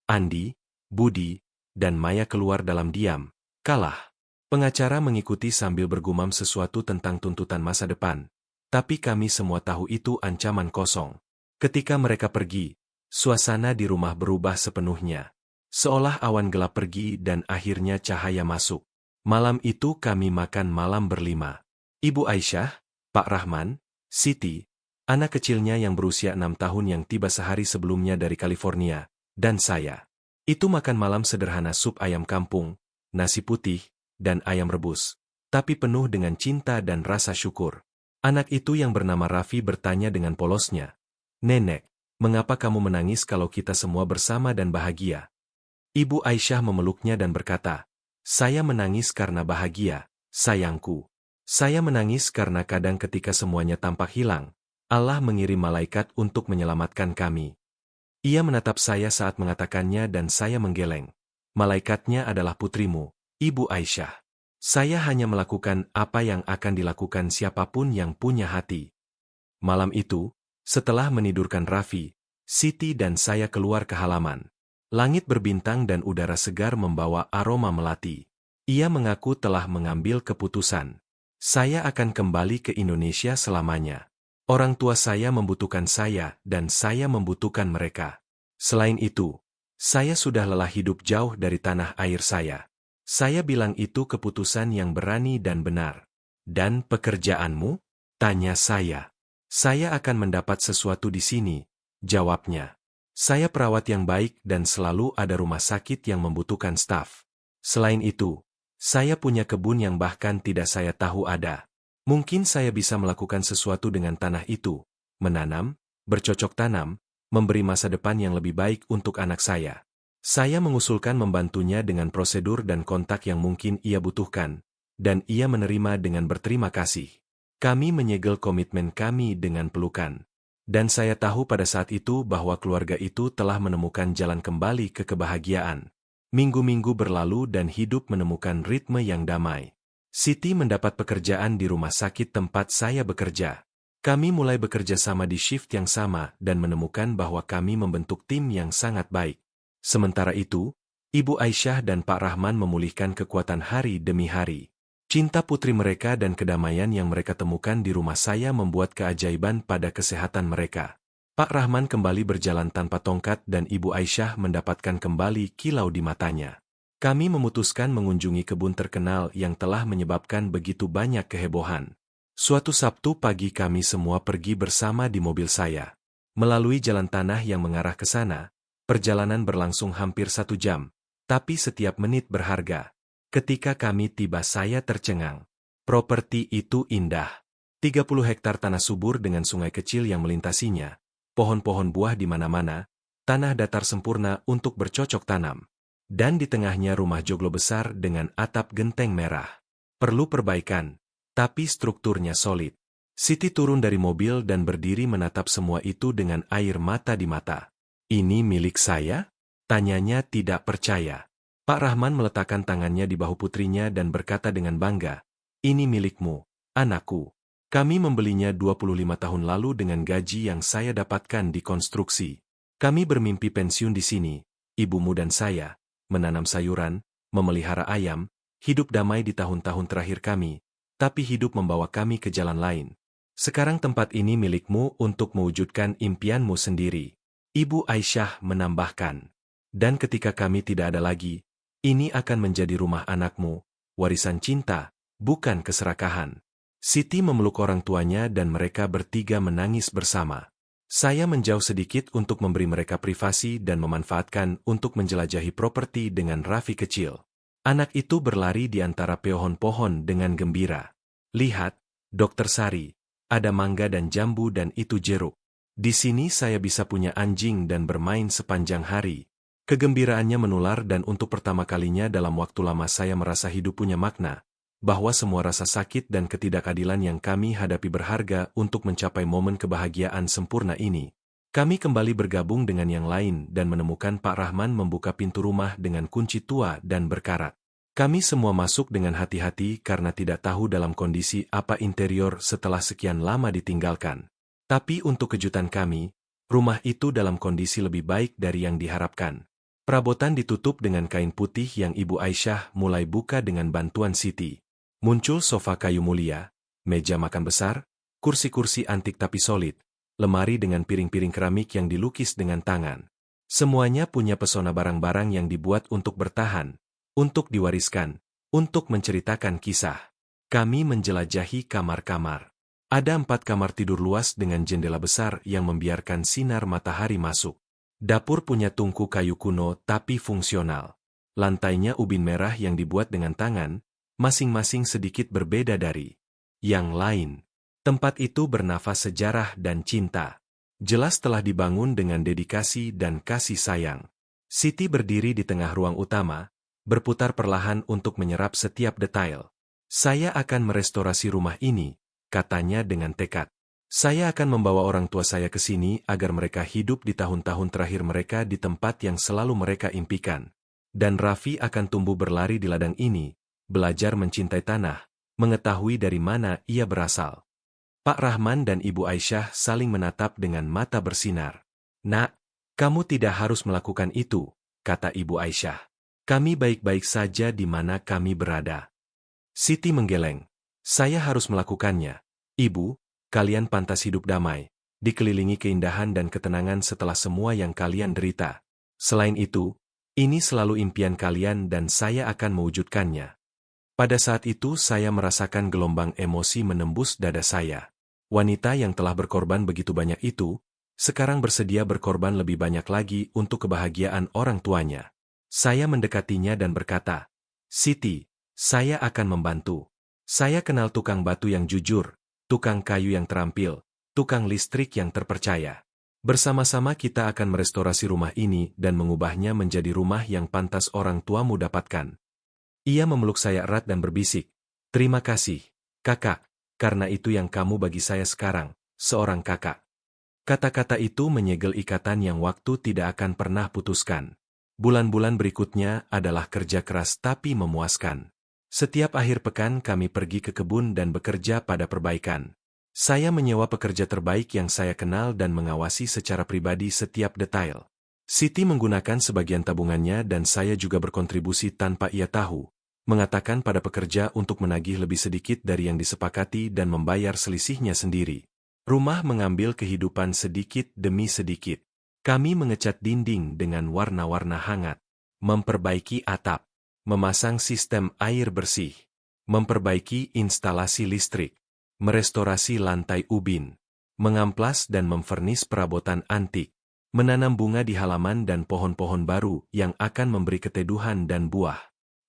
Andi, Budi, dan Maya keluar dalam diam. Kalah. Pengacara mengikuti sambil bergumam sesuatu tentang tuntutan masa depan. Tapi kami semua tahu itu ancaman kosong. Ketika mereka pergi, suasana di rumah berubah sepenuhnya. Seolah awan gelap pergi dan akhirnya cahaya masuk. Malam itu kami makan malam berlima. Ibu Aisyah, Pak Rahman, Siti, anak kecilnya yang berusia 6 tahun yang tiba sehari sebelumnya dari California, dan saya. Itu makan malam sederhana sup ayam kampung, nasi putih, dan ayam rebus, tapi penuh dengan cinta dan rasa syukur. Anak itu yang bernama Raffi bertanya dengan polosnya, "Nenek, mengapa kamu menangis kalau kita semua bersama dan bahagia?" Ibu Aisyah memeluknya dan berkata, "Saya menangis karena bahagia, sayangku. Saya menangis karena kadang ketika semuanya tampak hilang, Allah mengirim malaikat untuk menyelamatkan kami." Ia menatap saya saat mengatakannya dan saya menggeleng. Malaikatnya adalah putrimu, Ibu Aisyah. Saya hanya melakukan apa yang akan dilakukan siapapun yang punya hati. Malam itu, setelah menidurkan Raffi, Siti dan saya keluar ke halaman. Langit berbintang dan udara segar membawa aroma melati. Ia mengaku telah mengambil keputusan. Saya akan kembali ke Indonesia selamanya. Orang tua saya membutuhkan saya dan saya membutuhkan mereka. Selain itu, saya sudah lelah hidup jauh dari tanah air saya. Saya bilang itu keputusan yang berani dan benar. Dan pekerjaanmu? Tanya saya. Saya akan mendapat sesuatu di sini, jawabnya. Saya perawat yang baik dan selalu ada rumah sakit yang membutuhkan staf. Selain itu, saya punya kebun yang bahkan tidak saya tahu ada. Mungkin saya bisa melakukan sesuatu dengan tanah itu, menanam, bercocok tanam, memberi masa depan yang lebih baik untuk anak saya. Saya mengusulkan membantunya dengan prosedur dan kontak yang mungkin ia butuhkan, dan ia menerima dengan berterima kasih. Kami menyegel komitmen kami dengan pelukan. Dan saya tahu pada saat itu bahwa keluarga itu telah menemukan jalan kembali ke kebahagiaan. Minggu-minggu berlalu dan hidup menemukan ritme yang damai. Siti mendapat pekerjaan di rumah sakit tempat saya bekerja. Kami mulai bekerja sama di shift yang sama dan menemukan bahwa kami membentuk tim yang sangat baik. Sementara itu, Ibu Aisyah dan Pak Rahman memulihkan kekuatan hari demi hari. Cinta putri mereka dan kedamaian yang mereka temukan di rumah saya membuat keajaiban pada kesehatan mereka. Pak Rahman kembali berjalan tanpa tongkat dan Ibu Aisyah mendapatkan kembali kilau di matanya. Kami memutuskan mengunjungi kebun terkenal yang telah menyebabkan begitu banyak kehebohan. Suatu Sabtu pagi kami semua pergi bersama di mobil saya. Melalui jalan tanah yang mengarah ke sana, perjalanan berlangsung hampir 1 jam, tapi setiap menit berharga. Ketika kami tiba saya tercengang. Properti itu indah. 30 hektar tanah subur dengan sungai kecil yang melintasinya, pohon-pohon buah di mana-mana, tanah datar sempurna untuk bercocok tanam. Dan di tengahnya rumah joglo besar dengan atap genteng merah. Perlu perbaikan, tapi strukturnya solid. Siti turun dari mobil dan berdiri menatap semua itu dengan air mata di mata. Ini milik saya? Tanyanya tidak percaya. Pak Rahman meletakkan tangannya di bahu putrinya dan berkata dengan bangga, "Ini milikmu, anakku. Kami membelinya 25 tahun lalu dengan gaji yang saya dapatkan di konstruksi. Kami bermimpi pensiun di sini, ibumu dan saya, menanam sayuran, memelihara ayam, hidup damai di tahun-tahun terakhir kami, tapi hidup membawa kami ke jalan lain. Sekarang tempat ini milikmu untuk mewujudkan impianmu sendiri." Ibu Aisyah menambahkan, "Dan ketika kami tidak ada lagi, ini akan menjadi rumah anakmu, warisan cinta, bukan keserakahan." Siti memeluk orang tuanya dan mereka bertiga menangis bersama. Saya menjauh sedikit untuk memberi mereka privasi dan memanfaatkan untuk menjelajahi properti dengan Raffi kecil. Anak itu berlari di antara pohon-pohon dengan gembira. "Lihat, Dokter Sari, ada mangga dan jambu dan itu jeruk. Di sini saya bisa punya anjing dan bermain sepanjang hari." Kegembiraannya menular dan untuk pertama kalinya dalam waktu lama saya merasa hidup punya makna, bahwa semua rasa sakit dan ketidakadilan yang kami hadapi berharga untuk mencapai momen kebahagiaan sempurna ini. Kami kembali bergabung dengan yang lain dan menemukan Pak Rahman membuka pintu rumah dengan kunci tua dan berkarat. Kami semua masuk dengan hati-hati karena tidak tahu dalam kondisi apa interior setelah sekian lama ditinggalkan. Tapi untuk kejutan kami, rumah itu dalam kondisi lebih baik dari yang diharapkan. Perabotan ditutup dengan kain putih yang Ibu Aisyah mulai buka dengan bantuan Siti. Muncul sofa kayu mulia, meja makan besar, kursi-kursi antik tapi solid, lemari dengan piring-piring keramik yang dilukis dengan tangan. Semuanya punya pesona barang-barang yang dibuat untuk bertahan, untuk diwariskan, untuk menceritakan kisah. Kami menjelajahi kamar-kamar. Ada 4 kamar tidur luas dengan jendela besar yang membiarkan sinar matahari masuk. Dapur punya tungku kayu kuno tapi fungsional. Lantainya ubin merah yang dibuat dengan tangan, masing-masing sedikit berbeda dari yang lain. Tempat itu bernafas sejarah dan cinta. Jelas telah dibangun dengan dedikasi dan kasih sayang. Siti berdiri di tengah ruang utama, berputar perlahan untuk menyerap setiap detail. "Saya akan merestorasi rumah ini," katanya dengan tekad. "Saya akan membawa orang tua saya ke sini agar mereka hidup di tahun-tahun terakhir mereka di tempat yang selalu mereka impikan. Dan Raffi akan tumbuh berlari di ladang ini, belajar mencintai tanah, mengetahui dari mana ia berasal." Pak Rahman dan Ibu Aisyah saling menatap dengan mata bersinar. "Nak, kamu tidak harus melakukan itu," kata Ibu Aisyah. "Kami baik-baik saja di mana kami berada." Siti menggeleng. "Saya harus melakukannya. Ibu, kalian pantas hidup damai, dikelilingi keindahan dan ketenangan setelah semua yang kalian derita. Selain itu, ini selalu impian kalian dan saya akan mewujudkannya." Pada saat itu saya merasakan gelombang emosi menembus dada saya. Wanita yang telah berkorban begitu banyak itu, sekarang bersedia berkorban lebih banyak lagi untuk kebahagiaan orang tuanya. Saya mendekatinya dan berkata, "Siti, saya akan membantu. Saya kenal tukang batu yang jujur, tukang kayu yang terampil, tukang listrik yang terpercaya. Bersama-sama kita akan merestorasi rumah ini dan mengubahnya menjadi rumah yang pantas orang tuamu dapatkan." Ia memeluk saya erat dan berbisik, "Terima kasih, kakak, karena itu yang kamu bagi saya sekarang, seorang kakak." Kata-kata itu menyegel ikatan yang waktu tidak akan pernah putuskan. Bulan-bulan berikutnya adalah kerja keras tapi memuaskan. Setiap akhir pekan kami pergi ke kebun dan bekerja pada perbaikan. Saya menyewa pekerja terbaik yang saya kenal dan mengawasi secara pribadi setiap detail. Siti menggunakan sebagian tabungannya dan saya juga berkontribusi tanpa ia tahu, mengatakan pada pekerja untuk menagih lebih sedikit dari yang disepakati dan membayar selisihnya sendiri. Rumah mengambil kehidupan sedikit demi sedikit. Kami mengecat dinding dengan warna-warna hangat, memperbaiki atap, memasang sistem air bersih, memperbaiki instalasi listrik, merestorasi lantai ubin, mengamplas dan memvernis perabotan antik, menanam bunga di halaman dan pohon-pohon baru yang akan memberi keteduhan dan buah.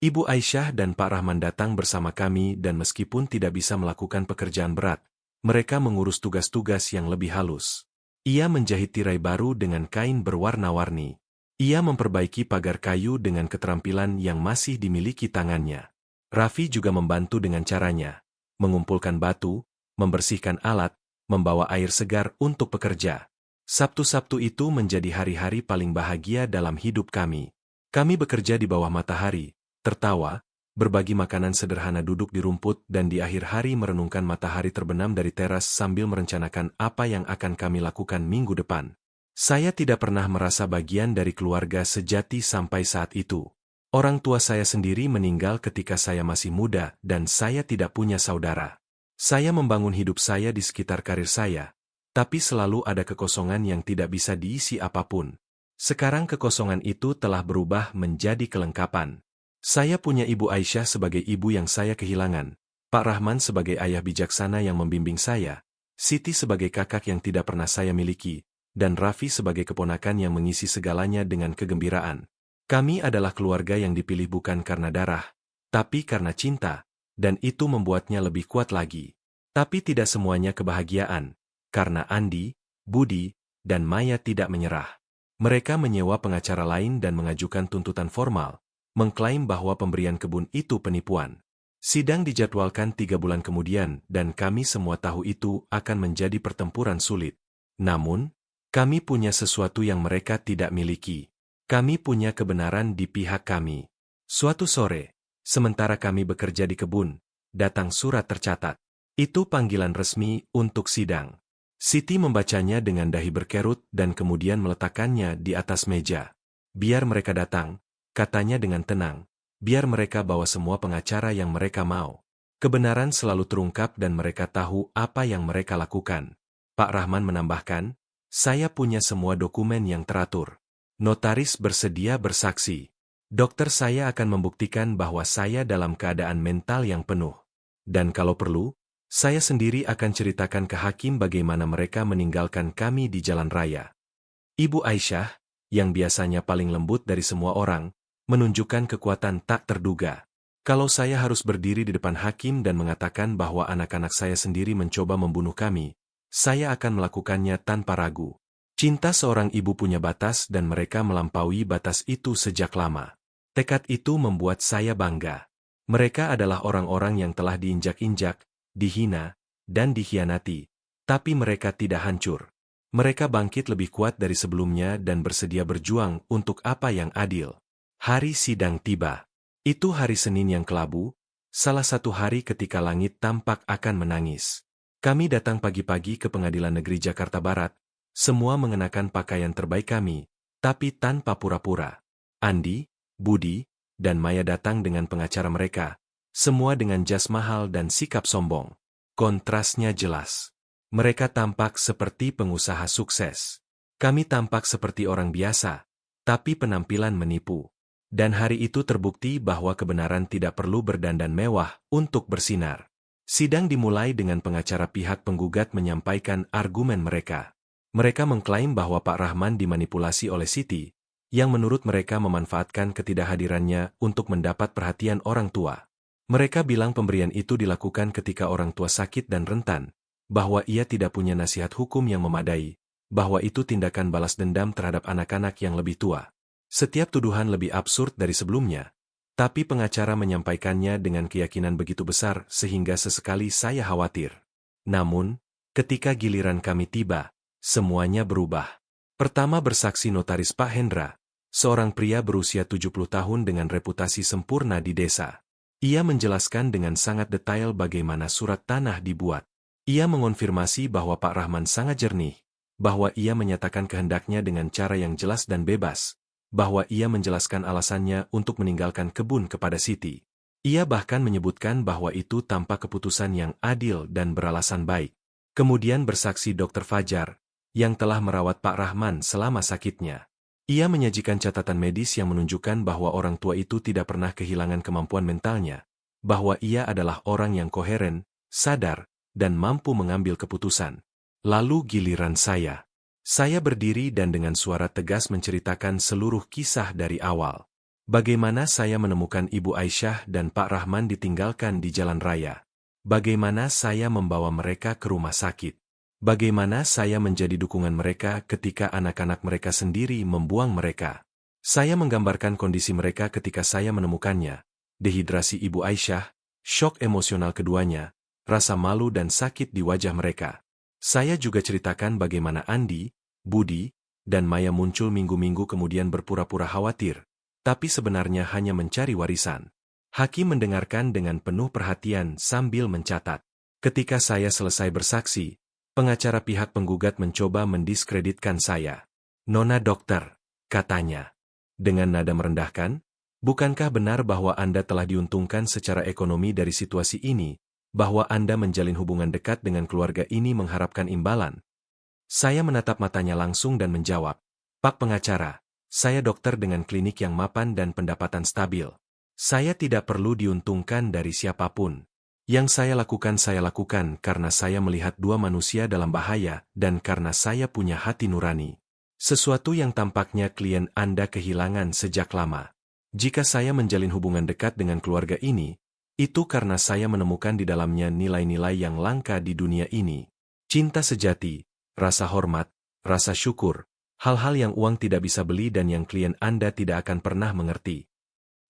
Ibu Aisyah dan Pak Rahman datang bersama kami dan meskipun tidak bisa melakukan pekerjaan berat, mereka mengurus tugas-tugas yang lebih halus. Ia menjahit tirai baru dengan kain berwarna-warni. Ia memperbaiki pagar kayu dengan keterampilan yang masih dimiliki tangannya. Raffi juga membantu dengan caranya, mengumpulkan batu, membersihkan alat, membawa air segar untuk pekerja. Sabtu-Sabtu itu menjadi hari-hari paling bahagia dalam hidup kami. Kami bekerja di bawah matahari, tertawa, berbagi makanan sederhana duduk di rumput dan di akhir hari merenungkan matahari terbenam dari teras sambil merencanakan apa yang akan kami lakukan minggu depan. Saya tidak pernah merasa bagian dari keluarga sejati sampai saat itu. Orang tua saya sendiri meninggal ketika saya masih muda dan saya tidak punya saudara. Saya membangun hidup saya di sekitar karir saya, tapi selalu ada kekosongan yang tidak bisa diisi apapun. Sekarang kekosongan itu telah berubah menjadi kelengkapan. Saya punya Ibu Aisyah sebagai ibu yang saya kehilangan, Pak Rahman sebagai ayah bijaksana yang membimbing saya, Siti sebagai kakak yang tidak pernah saya miliki, dan Raffi sebagai keponakan yang mengisi segalanya dengan kegembiraan. Kami adalah keluarga yang dipilih bukan karena darah, tapi karena cinta, dan itu membuatnya lebih kuat lagi. Tapi tidak semuanya kebahagiaan, karena Andi, Budi, dan Maya tidak menyerah. Mereka menyewa pengacara lain dan mengajukan tuntutan formal, mengklaim bahwa pemberian kebun itu penipuan. Sidang dijadwalkan 3 bulan kemudian dan kami semua tahu itu akan menjadi pertempuran sulit. Namun, kami punya sesuatu yang mereka tidak miliki. Kami punya kebenaran di pihak kami. Suatu sore, sementara kami bekerja di kebun, datang surat tercatat. Itu panggilan resmi untuk sidang. Siti membacanya dengan dahi berkerut dan kemudian meletakkannya di atas meja. Biar mereka datang, katanya dengan tenang, biar mereka bawa semua pengacara yang mereka mau. Kebenaran selalu terungkap dan mereka tahu apa yang mereka lakukan. Pak Rahman menambahkan, saya punya semua dokumen yang teratur. Notaris bersedia bersaksi. Dokter saya akan membuktikan bahwa saya dalam keadaan mental yang penuh. Dan kalau perlu, saya sendiri akan ceritakan ke hakim bagaimana mereka meninggalkan kami di jalan raya. Ibu Aisyah, yang biasanya paling lembut dari semua orang, menunjukkan kekuatan tak terduga. Kalau saya harus berdiri di depan hakim dan mengatakan bahwa anak-anak saya sendiri mencoba membunuh kami, saya akan melakukannya tanpa ragu. Cinta seorang ibu punya batas dan mereka melampaui batas itu sejak lama. Tekad itu membuat saya bangga. Mereka adalah orang-orang yang telah diinjak-injak, dihina, dan dikhianati, tapi mereka tidak hancur. Mereka bangkit lebih kuat dari sebelumnya dan bersedia berjuang untuk apa yang adil. Hari sidang tiba. Itu hari Senin yang kelabu, salah satu hari ketika langit tampak akan menangis. Kami datang pagi-pagi ke Pengadilan Negeri Jakarta Barat, semua mengenakan pakaian terbaik kami, tapi tanpa pura-pura. Andi, Budi, dan Maya datang dengan pengacara mereka, semua dengan jas mahal dan sikap sombong. Kontrasnya jelas. Mereka tampak seperti pengusaha sukses. Kami tampak seperti orang biasa, tapi penampilan menipu. Dan hari itu terbukti bahwa kebenaran tidak perlu berdandan mewah untuk bersinar. Sidang dimulai dengan pengacara pihak penggugat menyampaikan argumen mereka. Mereka mengklaim bahwa Pak Rahman dimanipulasi oleh Siti, yang menurut mereka memanfaatkan ketidakhadirannya untuk mendapat perhatian orang tua. Mereka bilang pemberian itu dilakukan ketika orang tua sakit dan rentan, bahwa ia tidak punya nasihat hukum yang memadai, bahwa itu tindakan balas dendam terhadap anak-anak yang lebih tua. Setiap tuduhan lebih absurd dari sebelumnya, tapi pengacara menyampaikannya dengan keyakinan begitu besar sehingga sesekali saya khawatir. Namun, ketika giliran kami tiba, semuanya berubah. Pertama bersaksi notaris Pak Hendra, seorang pria berusia 70 tahun dengan reputasi sempurna di desa. Ia menjelaskan dengan sangat detail bagaimana surat tanah dibuat. Ia mengonfirmasi bahwa Pak Rahman sangat jernih, bahwa ia menyatakan kehendaknya dengan cara yang jelas dan bebas, bahwa ia menjelaskan alasannya untuk meninggalkan kebun kepada Siti. Ia bahkan menyebutkan bahwa itu tanpa keputusan yang adil dan beralasan baik. Kemudian bersaksi Dr. Fajar, yang telah merawat Pak Rahman selama sakitnya. Ia menyajikan catatan medis yang menunjukkan bahwa orang tua itu tidak pernah kehilangan kemampuan mentalnya, bahwa ia adalah orang yang koheren, sadar, dan mampu mengambil keputusan. Lalu giliran saya. Saya berdiri dan dengan suara tegas menceritakan seluruh kisah dari awal. Bagaimana saya menemukan Ibu Aisyah dan Pak Rahman ditinggalkan di jalan raya. Bagaimana saya membawa mereka ke rumah sakit. Bagaimana saya menjadi dukungan mereka ketika anak-anak mereka sendiri membuang mereka. Saya menggambarkan kondisi mereka ketika saya menemukannya. Dehidrasi Ibu Aisyah, syok emosional keduanya, rasa malu dan sakit di wajah mereka. Saya juga ceritakan bagaimana Andi, Budi, dan Maya muncul minggu-minggu kemudian berpura-pura khawatir, tapi sebenarnya hanya mencari warisan. Hakim mendengarkan dengan penuh perhatian sambil mencatat. Ketika saya selesai bersaksi, pengacara pihak penggugat mencoba mendiskreditkan saya. "Nona dokter," katanya, dengan nada merendahkan, "bukankah benar bahwa Anda telah diuntungkan secara ekonomi dari situasi ini, bahwa Anda menjalin hubungan dekat dengan keluarga ini mengharapkan imbalan?" Saya menatap matanya langsung dan menjawab, "Pak pengacara, saya dokter dengan klinik yang mapan dan pendapatan stabil. Saya tidak perlu diuntungkan dari siapapun. Yang saya lakukan karena saya melihat dua manusia dalam bahaya dan karena saya punya hati nurani. Sesuatu yang tampaknya klien Anda kehilangan sejak lama. Jika saya menjalin hubungan dekat dengan keluarga ini, itu karena saya menemukan di dalamnya nilai-nilai yang langka di dunia ini. Cinta sejati, rasa hormat, rasa syukur, hal-hal yang uang tidak bisa beli dan yang klien Anda tidak akan pernah mengerti."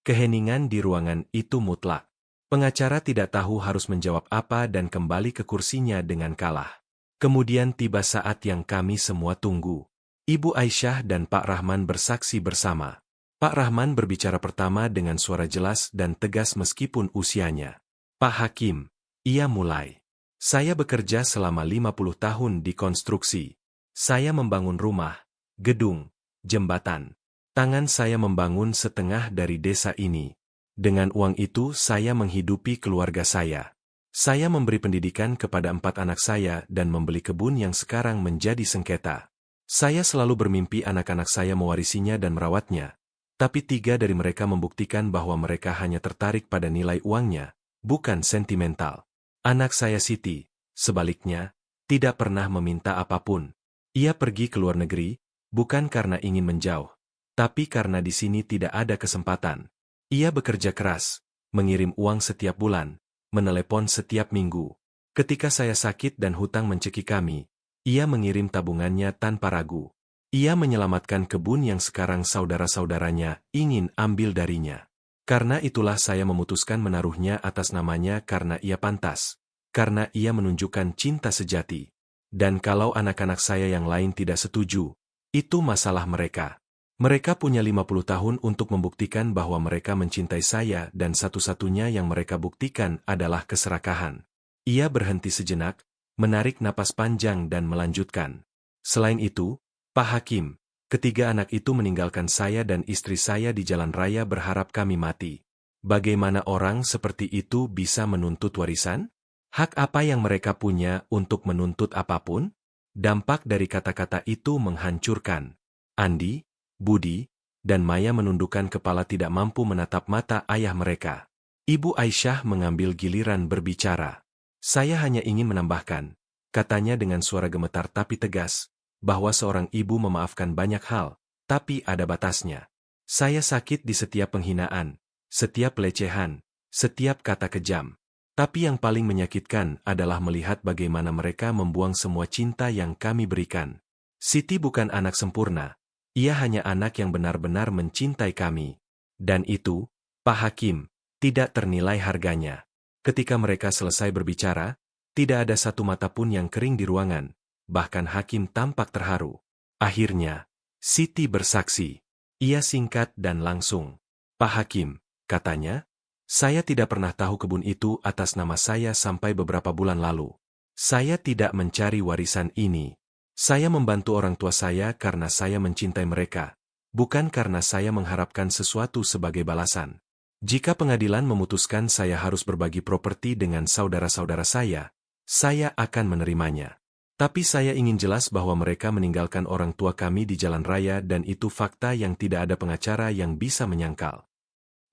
Keheningan di ruangan itu mutlak. Pengacara tidak tahu harus menjawab apa dan kembali ke kursinya dengan kalah. Kemudian tiba saat yang kami semua tunggu. Ibu Aisyah dan Pak Rahman bersaksi bersama. Pak Rahman berbicara pertama dengan suara jelas dan tegas meskipun usianya. "Pak Hakim," ia mulai. "Saya bekerja selama 50 tahun di konstruksi. Saya membangun rumah, gedung, jembatan. Tangan saya membangun setengah dari desa ini. Dengan uang itu saya menghidupi keluarga saya. Saya memberi pendidikan kepada 4 anak saya dan membeli kebun yang sekarang menjadi sengketa. Saya selalu bermimpi anak-anak saya mewarisinya dan merawatnya. Tapi 3 dari mereka membuktikan bahwa mereka hanya tertarik pada nilai uangnya, bukan sentimental. Anak saya Siti, sebaliknya, tidak pernah meminta apapun. Ia pergi ke luar negeri, bukan karena ingin menjauh, tapi karena di sini tidak ada kesempatan. Ia bekerja keras, mengirim uang setiap bulan, menelepon setiap minggu. Ketika saya sakit dan hutang mencekik kami, ia mengirim tabungannya tanpa ragu. Ia menyelamatkan kebun yang sekarang saudara-saudaranya ingin ambil darinya. Karena itulah saya memutuskan menaruhnya atas namanya karena ia pantas. Karena ia menunjukkan cinta sejati. Dan kalau anak-anak saya yang lain tidak setuju, itu masalah mereka. Mereka punya 50 tahun untuk membuktikan bahwa mereka mencintai saya dan satu-satunya yang mereka buktikan adalah keserakahan. Ia berhenti sejenak, menarik napas panjang dan melanjutkan. "Selain itu, Pak Hakim, ketiga anak itu meninggalkan saya dan istri saya di jalan raya berharap kami mati. Bagaimana orang seperti itu bisa menuntut warisan? Hak apa yang mereka punya untuk menuntut apapun?" Dampak dari kata-kata itu menghancurkan. Andi, Budi, dan Maya menundukkan kepala tidak mampu menatap mata ayah mereka. Ibu Aisyah mengambil giliran berbicara. "Saya hanya ingin menambahkan," katanya dengan suara gemetar tapi tegas, "bahwa seorang ibu memaafkan banyak hal, tapi ada batasnya. Saya sakit di setiap penghinaan, setiap pelecehan, setiap kata kejam. Tapi yang paling menyakitkan adalah melihat bagaimana mereka membuang semua cinta yang kami berikan. Siti bukan anak sempurna. Ia hanya anak yang benar-benar mencintai kami. Dan itu, Pak Hakim, tidak ternilai harganya." Ketika mereka selesai berbicara, tidak ada satu mata pun yang kering di ruangan, bahkan Hakim tampak terharu. Akhirnya, Siti bersaksi. Ia singkat dan langsung. "Pak Hakim," katanya, "saya tidak pernah tahu kebun itu atas nama saya sampai beberapa bulan lalu. Saya tidak mencari warisan ini. Saya membantu orang tua saya karena saya mencintai mereka, bukan karena saya mengharapkan sesuatu sebagai balasan. Jika pengadilan memutuskan saya harus berbagi properti dengan saudara-saudara saya akan menerimanya. Tapi saya ingin jelas bahwa mereka meninggalkan orang tua kami di jalan raya dan itu fakta yang tidak ada pengacara yang bisa menyangkal.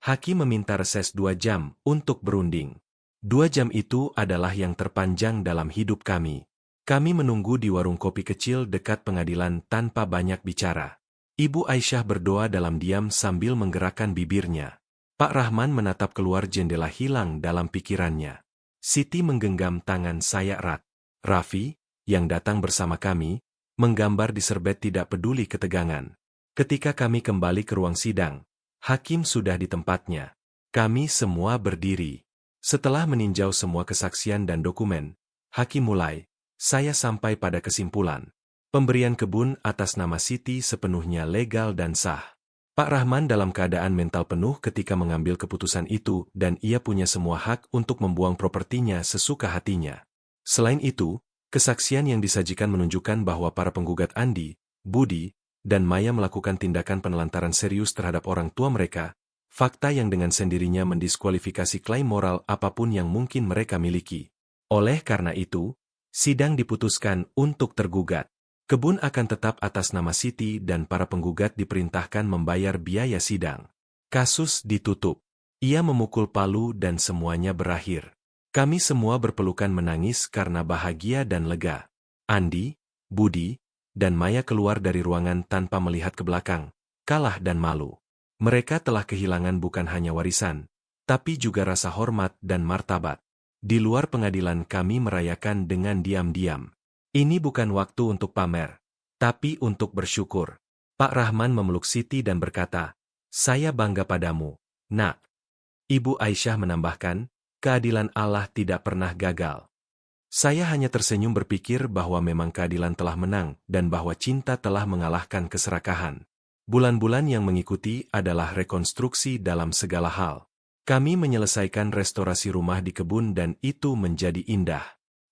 Hakim meminta reses 2 jam untuk berunding. 2 jam itu adalah yang terpanjang dalam hidup kami. Kami menunggu di warung kopi kecil dekat pengadilan tanpa banyak bicara. Ibu Aisyah berdoa dalam diam sambil menggerakkan bibirnya. Pak Rahman menatap keluar jendela hilang dalam pikirannya. Siti menggenggam tangan saya erat. Raffi, yang datang bersama kami, menggambar di serbet tidak peduli ketegangan. Ketika kami kembali ke ruang sidang, hakim sudah di tempatnya. Kami semua berdiri. Setelah meninjau semua kesaksian dan dokumen, hakim mulai. Saya sampai pada kesimpulan. Pemberian kebun atas nama Siti sepenuhnya legal dan sah. Pak Rahman dalam keadaan mental penuh ketika mengambil keputusan itu dan ia punya semua hak untuk membuang propertinya sesuka hatinya. Selain itu, kesaksian yang disajikan menunjukkan bahwa para penggugat Andi, Budi, dan Maya melakukan tindakan penelantaran serius terhadap orang tua mereka, fakta yang dengan sendirinya mendiskualifikasi klaim moral apapun yang mungkin mereka miliki. Oleh karena itu, sidang diputuskan untuk tergugat. Kebun akan tetap atas nama Siti dan para penggugat diperintahkan membayar biaya sidang. Kasus ditutup. Ia memukul palu dan semuanya berakhir. Kami semua berpelukan menangis karena bahagia dan lega. Andi, Budi, dan Maya keluar dari ruangan tanpa melihat ke belakang, kalah dan malu. Mereka telah kehilangan bukan hanya warisan, tapi juga rasa hormat dan martabat. Di luar pengadilan kami merayakan dengan diam-diam. Ini bukan waktu untuk pamer, tapi untuk bersyukur. Pak Rahman memeluk Siti dan berkata, "Saya bangga padamu, Nak." Ibu Aisyah menambahkan, "Keadilan Allah tidak pernah gagal." Saya hanya tersenyum berpikir bahwa memang keadilan telah menang dan bahwa cinta telah mengalahkan keserakahan. Bulan-bulan yang mengikuti adalah rekonstruksi dalam segala hal. Kami menyelesaikan restorasi rumah di kebun dan itu menjadi indah.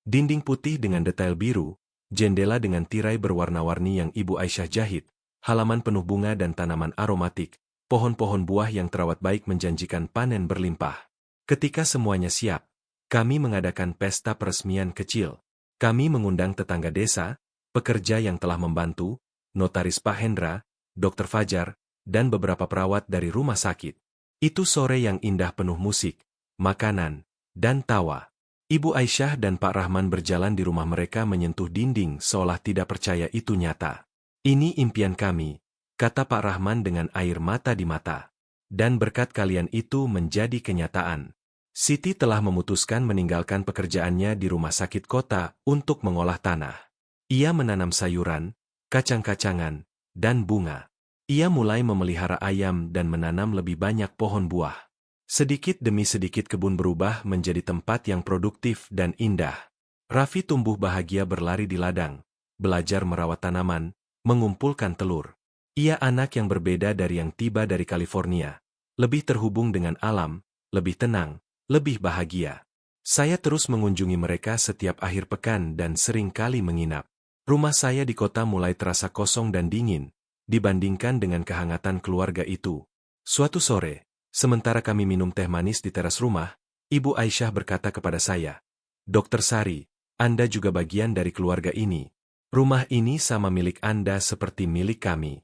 Dinding putih dengan detail biru, jendela dengan tirai berwarna-warni yang Ibu Aisyah jahit, halaman penuh bunga dan tanaman aromatik, pohon-pohon buah yang terawat baik menjanjikan panen berlimpah. Ketika semuanya siap, kami mengadakan pesta peresmian kecil. Kami mengundang tetangga desa, pekerja yang telah membantu, notaris Pak Hendra, Dr. Fajar, dan beberapa perawat dari rumah sakit. Itu sore yang indah penuh musik, makanan, dan tawa. Ibu Aisyah dan Pak Rahman berjalan di rumah mereka menyentuh dinding seolah tidak percaya itu nyata. "Ini impian kami," kata Pak Rahman dengan air mata di mata. "Dan berkat kalian itu menjadi kenyataan." Siti telah memutuskan meninggalkan pekerjaannya di rumah sakit kota untuk mengolah tanah. Ia menanam sayuran, kacang-kacangan, dan bunga. Ia mulai memelihara ayam dan menanam lebih banyak pohon buah. Sedikit demi sedikit kebun berubah menjadi tempat yang produktif dan indah. Raffi tumbuh bahagia berlari di ladang, belajar merawat tanaman, mengumpulkan telur. Ia anak yang berbeda dari yang tiba dari California. Lebih terhubung dengan alam, lebih tenang, lebih bahagia. Saya terus mengunjungi mereka setiap akhir pekan dan sering kali menginap. Rumah saya di kota mulai terasa kosong dan dingin, dibandingkan dengan kehangatan keluarga itu. Suatu sore, sementara kami minum teh manis di teras rumah, Ibu Aisyah berkata kepada saya, "Dokter Sari, Anda juga bagian dari keluarga ini. Rumah ini sama milik Anda seperti milik kami."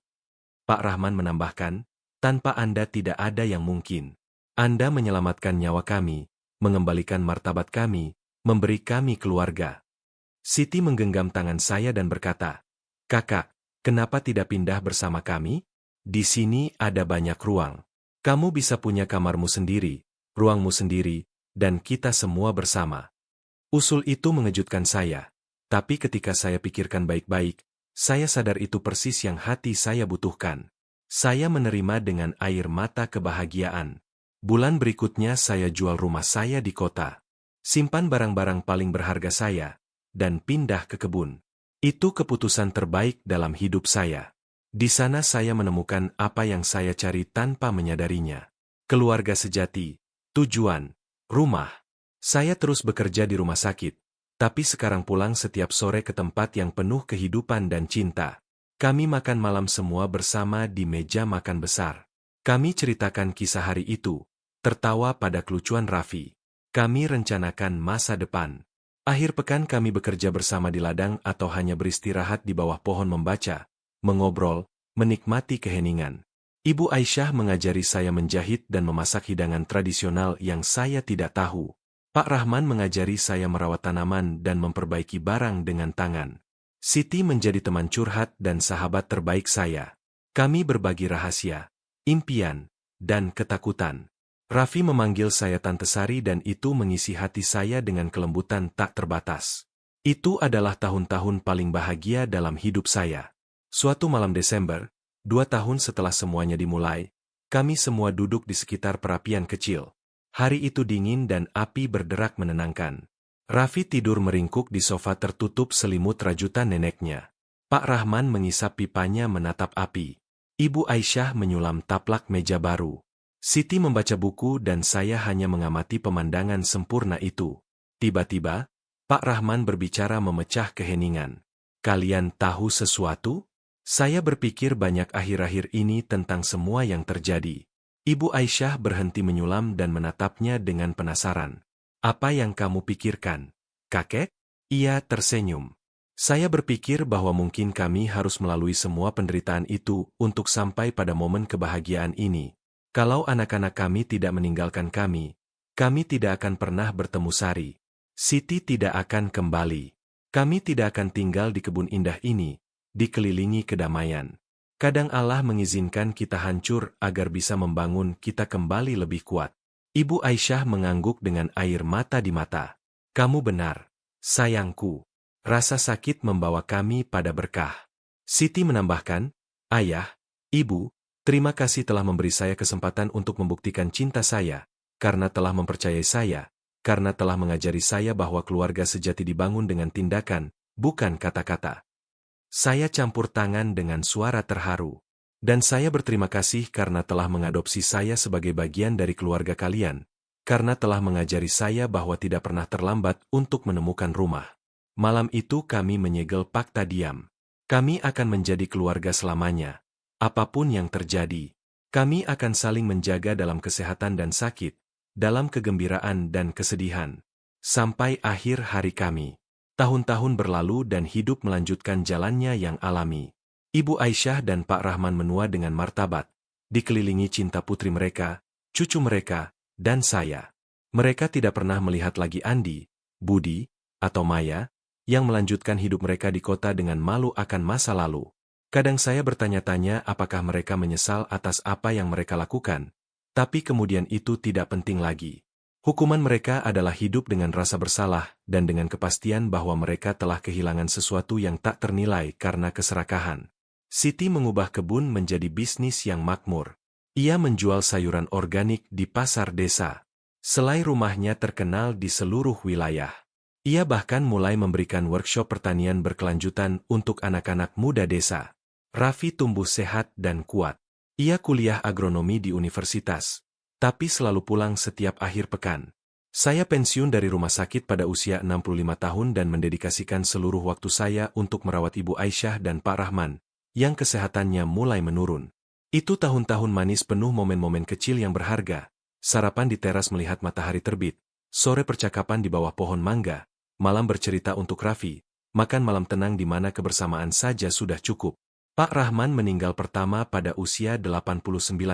Pak Rahman menambahkan, "Tanpa Anda tidak ada yang mungkin. Anda menyelamatkan nyawa kami, mengembalikan martabat kami, memberi kami keluarga." Siti menggenggam tangan saya dan berkata, "Kakak, kenapa tidak pindah bersama kami? Di sini ada banyak ruang. Kamu bisa punya kamarmu sendiri, ruangmu sendiri, dan kita semua bersama." Usul itu mengejutkan saya. Tapi ketika saya pikirkan baik-baik, saya sadar itu persis yang hati saya butuhkan. Saya menerima dengan air mata kebahagiaan. Bulan berikutnya saya jual rumah saya di kota, simpan barang-barang paling berharga saya, dan pindah ke kebun. Itu keputusan terbaik dalam hidup saya. Di sana saya menemukan apa yang saya cari tanpa menyadarinya. Keluarga sejati, tujuan, rumah. Saya terus bekerja di rumah sakit, tapi sekarang pulang setiap sore ke tempat yang penuh kehidupan dan cinta. Kami makan malam semua bersama di meja makan besar. Kami ceritakan kisah hari itu, tertawa pada kelucuan Raffi. Kami rencanakan masa depan. Akhir pekan kami bekerja bersama di ladang atau hanya beristirahat di bawah pohon membaca, mengobrol, menikmati keheningan. Ibu Aisyah mengajari saya menjahit dan memasak hidangan tradisional yang saya tidak tahu. Pak Rahman mengajari saya merawat tanaman dan memperbaiki barang dengan tangan. Siti menjadi teman curhat dan sahabat terbaik saya. Kami berbagi rahasia, impian, dan ketakutan. Raffi memanggil saya Tante Sari dan itu mengisi hati saya dengan kelembutan tak terbatas. Itu adalah tahun-tahun paling bahagia dalam hidup saya. Suatu malam Desember, 2 tahun setelah semuanya dimulai, kami semua duduk di sekitar perapian kecil. Hari itu dingin dan api berderak menenangkan. Raffi tidur meringkuk di sofa tertutup selimut rajutan neneknya. Pak Rahman mengisap pipanya menatap api. Ibu Aisyah menyulam taplak meja baru. Siti membaca buku dan saya hanya mengamati pemandangan sempurna itu. Tiba-tiba, Pak Rahman berbicara memecah keheningan. Kalian tahu sesuatu? Saya berpikir banyak akhir-akhir ini tentang semua yang terjadi. Ibu Aisyah berhenti menyulam dan menatapnya dengan penasaran. Apa yang kamu pikirkan, kakek? Ia tersenyum. Saya berpikir bahwa mungkin kami harus melalui semua penderitaan itu untuk sampai pada momen kebahagiaan ini. Kalau anak-anak kami tidak meninggalkan kami tidak akan pernah bertemu Sari. Siti tidak akan kembali. Kami tidak akan tinggal di kebun indah ini, dikelilingi kedamaian. Kadang Allah mengizinkan kita hancur agar bisa membangun kita kembali lebih kuat. Ibu Aisyah mengangguk dengan air mata di mata. Kamu benar, sayangku. Rasa sakit membawa kami pada berkah. Siti menambahkan, Ayah, Ibu, terima kasih telah memberi saya kesempatan untuk membuktikan cinta saya, karena telah mempercayai saya, karena telah mengajari saya bahwa keluarga sejati dibangun dengan tindakan, bukan kata-kata. Saya campur tangan dengan suara terharu. Dan saya berterima kasih karena telah mengadopsi saya sebagai bagian dari keluarga kalian, karena telah mengajari saya bahwa tidak pernah terlambat untuk menemukan rumah. Malam itu kami menyegel fakta diam. Kami akan menjadi keluarga selamanya. Apapun yang terjadi, kami akan saling menjaga dalam kesehatan dan sakit, dalam kegembiraan dan kesedihan. Sampai akhir hari kami. Tahun-tahun berlalu dan hidup melanjutkan jalannya yang alami. Ibu Aisyah dan Pak Rahman menua dengan martabat, dikelilingi cinta putri mereka, cucu mereka, dan saya. Mereka tidak pernah melihat lagi Andi, Budi, atau Maya, yang melanjutkan hidup mereka di kota dengan malu akan masa lalu. Kadang saya bertanya-tanya apakah mereka menyesal atas apa yang mereka lakukan, tapi kemudian itu tidak penting lagi. Hukuman mereka adalah hidup dengan rasa bersalah dan dengan kepastian bahwa mereka telah kehilangan sesuatu yang tak ternilai karena keserakahan. Siti mengubah kebun menjadi bisnis yang makmur. Ia menjual sayuran organik di pasar desa. Selai rumahnya terkenal di seluruh wilayah. Ia bahkan mulai memberikan workshop pertanian berkelanjutan untuk anak-anak muda desa. Raffi tumbuh sehat dan kuat. Ia kuliah agronomi di universitas, tapi selalu pulang setiap akhir pekan. Saya pensiun dari rumah sakit pada usia 65 tahun dan mendedikasikan seluruh waktu saya untuk merawat Ibu Aisyah dan Pak Rahman, yang kesehatannya mulai menurun. Itu tahun-tahun manis penuh momen-momen kecil yang berharga, sarapan di teras melihat matahari terbit, sore percakapan di bawah pohon mangga, malam bercerita untuk Raffi, makan malam tenang di mana kebersamaan saja sudah cukup. Pak Rahman meninggal pertama pada usia 89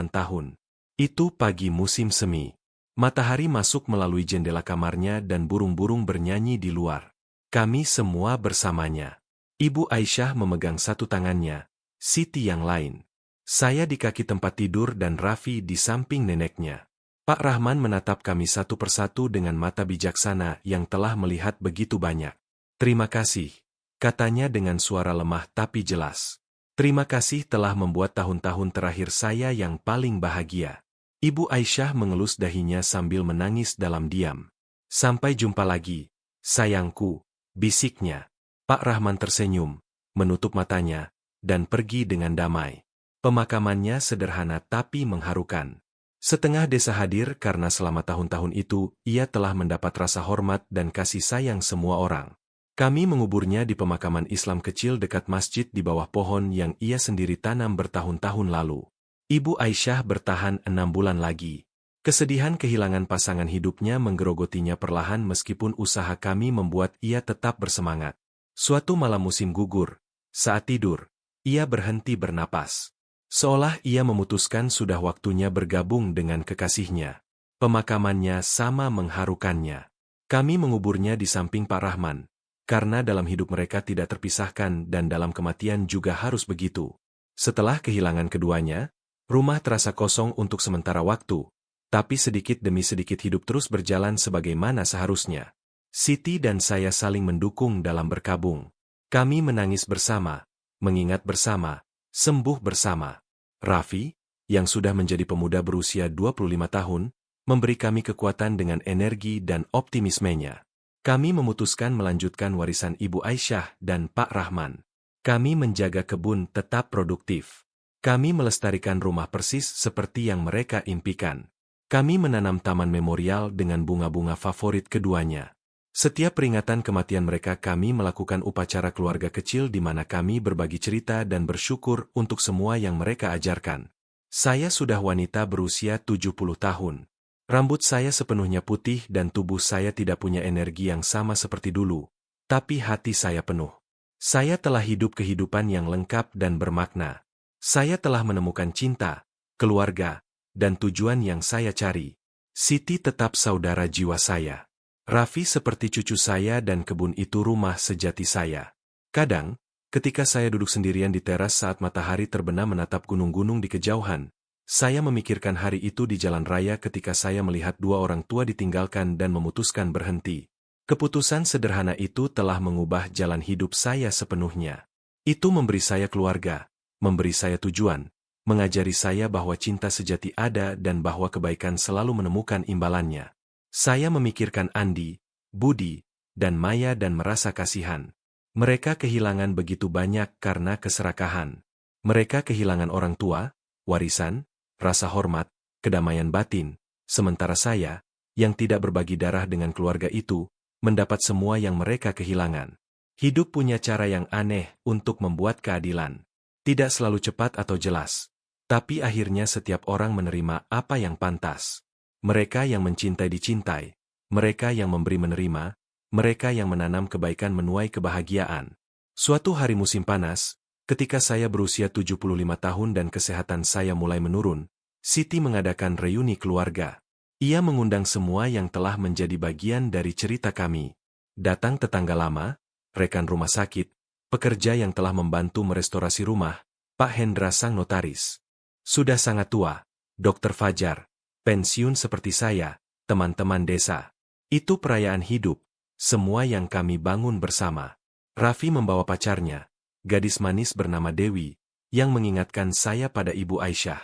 tahun. Itu pagi musim semi. Matahari masuk melalui jendela kamarnya dan burung-burung bernyanyi di luar. Kami semua bersamanya. Ibu Aisyah memegang satu tangannya, Siti yang lain. Saya di kaki tempat tidur dan Raffi di samping neneknya. Pak Rahman menatap kami satu persatu dengan mata bijaksana yang telah melihat begitu banyak. Terima kasih, katanya dengan suara lemah tapi jelas. Terima kasih telah membuat tahun-tahun terakhir saya yang paling bahagia. Ibu Aisyah mengelus dahinya sambil menangis dalam diam. Sampai jumpa lagi, sayangku, bisiknya. Pak Rahman tersenyum, menutup matanya, dan pergi dengan damai. Pemakamannya sederhana tapi mengharukan. Setengah desa hadir karena selama tahun-tahun itu, ia telah mendapat rasa hormat dan kasih sayang semua orang. Kami menguburnya di pemakaman Islam kecil dekat masjid di bawah pohon yang ia sendiri tanam bertahun-tahun lalu. Ibu Aisyah bertahan 6 bulan lagi. Kesedihan kehilangan pasangan hidupnya menggerogotinya perlahan meskipun usaha kami membuat ia tetap bersemangat. Suatu malam musim gugur, saat tidur, ia berhenti bernapas. Seolah ia memutuskan sudah waktunya bergabung dengan kekasihnya. Pemakamannya sama mengharukannya. Kami menguburnya di samping Pak Rahman, karena dalam hidup mereka tidak terpisahkan dan dalam kematian juga harus begitu. Setelah kehilangan keduanya, rumah terasa kosong untuk sementara waktu, tapi sedikit demi sedikit hidup terus berjalan sebagaimana seharusnya. Siti dan saya saling mendukung dalam berkabung. Kami menangis bersama, mengingat bersama, sembuh bersama. Raffi, yang sudah menjadi pemuda berusia 25 tahun, memberi kami kekuatan dengan energi dan optimismenya. Kami memutuskan melanjutkan warisan Ibu Aisyah dan Pak Rahman. Kami menjaga kebun tetap produktif. Kami melestarikan rumah persis seperti yang mereka impikan. Kami menanam taman memorial dengan bunga-bunga favorit keduanya. Setiap peringatan kematian mereka kami melakukan upacara keluarga kecil di mana kami berbagi cerita dan bersyukur untuk semua yang mereka ajarkan. Saya sudah wanita berusia 70 tahun. Rambut saya sepenuhnya putih dan tubuh saya tidak punya energi yang sama seperti dulu. Tapi hati saya penuh. Saya telah hidup kehidupan yang lengkap dan bermakna. Saya telah menemukan cinta, keluarga, dan tujuan yang saya cari. Siti tetap saudara jiwa saya. Raffi seperti cucu saya dan kebun itu rumah sejati saya. Kadang, ketika saya duduk sendirian di teras saat matahari terbenam menatap gunung-gunung di kejauhan, saya memikirkan hari itu di jalan raya ketika saya melihat dua orang tua ditinggalkan dan memutuskan berhenti. Keputusan sederhana itu telah mengubah jalan hidup saya sepenuhnya. Itu memberi saya keluarga, memberi saya tujuan, mengajari saya bahwa cinta sejati ada dan bahwa kebaikan selalu menemukan imbalannya. Saya memikirkan Andi, Budi, dan Maya dan merasa kasihan. Mereka kehilangan begitu banyak karena keserakahan. Mereka kehilangan orang tua, warisan, rasa hormat, kedamaian batin, sementara saya, yang tidak berbagi darah dengan keluarga itu, mendapat semua yang mereka kehilangan. Hidup punya cara yang aneh untuk membuat keadilan. Tidak selalu cepat atau jelas. Tapi akhirnya setiap orang menerima apa yang pantas. Mereka yang mencintai dicintai, mereka yang memberi menerima, mereka yang menanam kebaikan menuai kebahagiaan. Suatu hari musim panas, ketika saya berusia 75 tahun dan kesehatan saya mulai menurun, Siti mengadakan reuni keluarga. Ia mengundang semua yang telah menjadi bagian dari cerita kami. Datang tetangga lama, rekan rumah sakit, pekerja yang telah membantu merestorasi rumah, Pak Hendra sang notaris. Sudah sangat tua, Dr. Fajar. Pensiun seperti saya, teman-teman desa. Itu perayaan hidup, semua yang kami bangun bersama. Raffi membawa pacarnya, gadis manis bernama Dewi, yang mengingatkan saya pada Ibu Aisyah.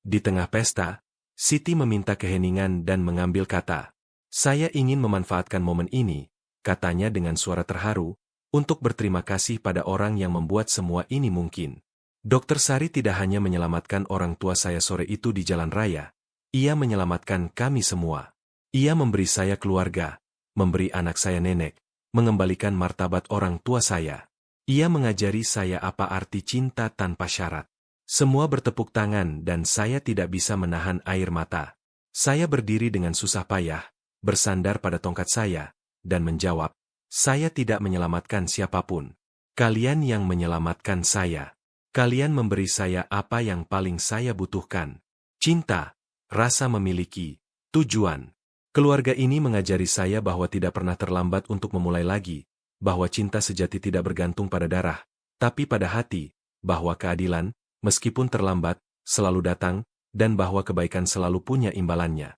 Di tengah pesta, Siti meminta keheningan dan mengambil kata. Saya ingin memanfaatkan momen ini, katanya dengan suara terharu, untuk berterima kasih pada orang yang membuat semua ini mungkin. Dokter Sari tidak hanya menyelamatkan orang tua saya sore itu di jalan raya, ia menyelamatkan kami semua. Ia memberi saya keluarga, memberi anak saya nenek, mengembalikan martabat orang tua saya. Ia mengajari saya apa arti cinta tanpa syarat. Semua bertepuk tangan dan saya tidak bisa menahan air mata. Saya berdiri dengan susah payah, bersandar pada tongkat saya, dan menjawab, saya tidak menyelamatkan siapapun. Kalian yang menyelamatkan saya. Kalian memberi saya apa yang paling saya butuhkan. Cinta. Rasa memiliki tujuan. Keluarga ini mengajari saya bahwa tidak pernah terlambat untuk memulai lagi, bahwa cinta sejati tidak bergantung pada darah, tapi pada hati, bahwa keadilan, meskipun terlambat, selalu datang, dan bahwa kebaikan selalu punya imbalannya.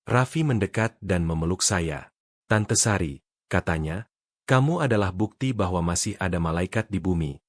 Raffi mendekat dan memeluk saya. Tante Sari, katanya, kamu adalah bukti bahwa masih ada malaikat di bumi.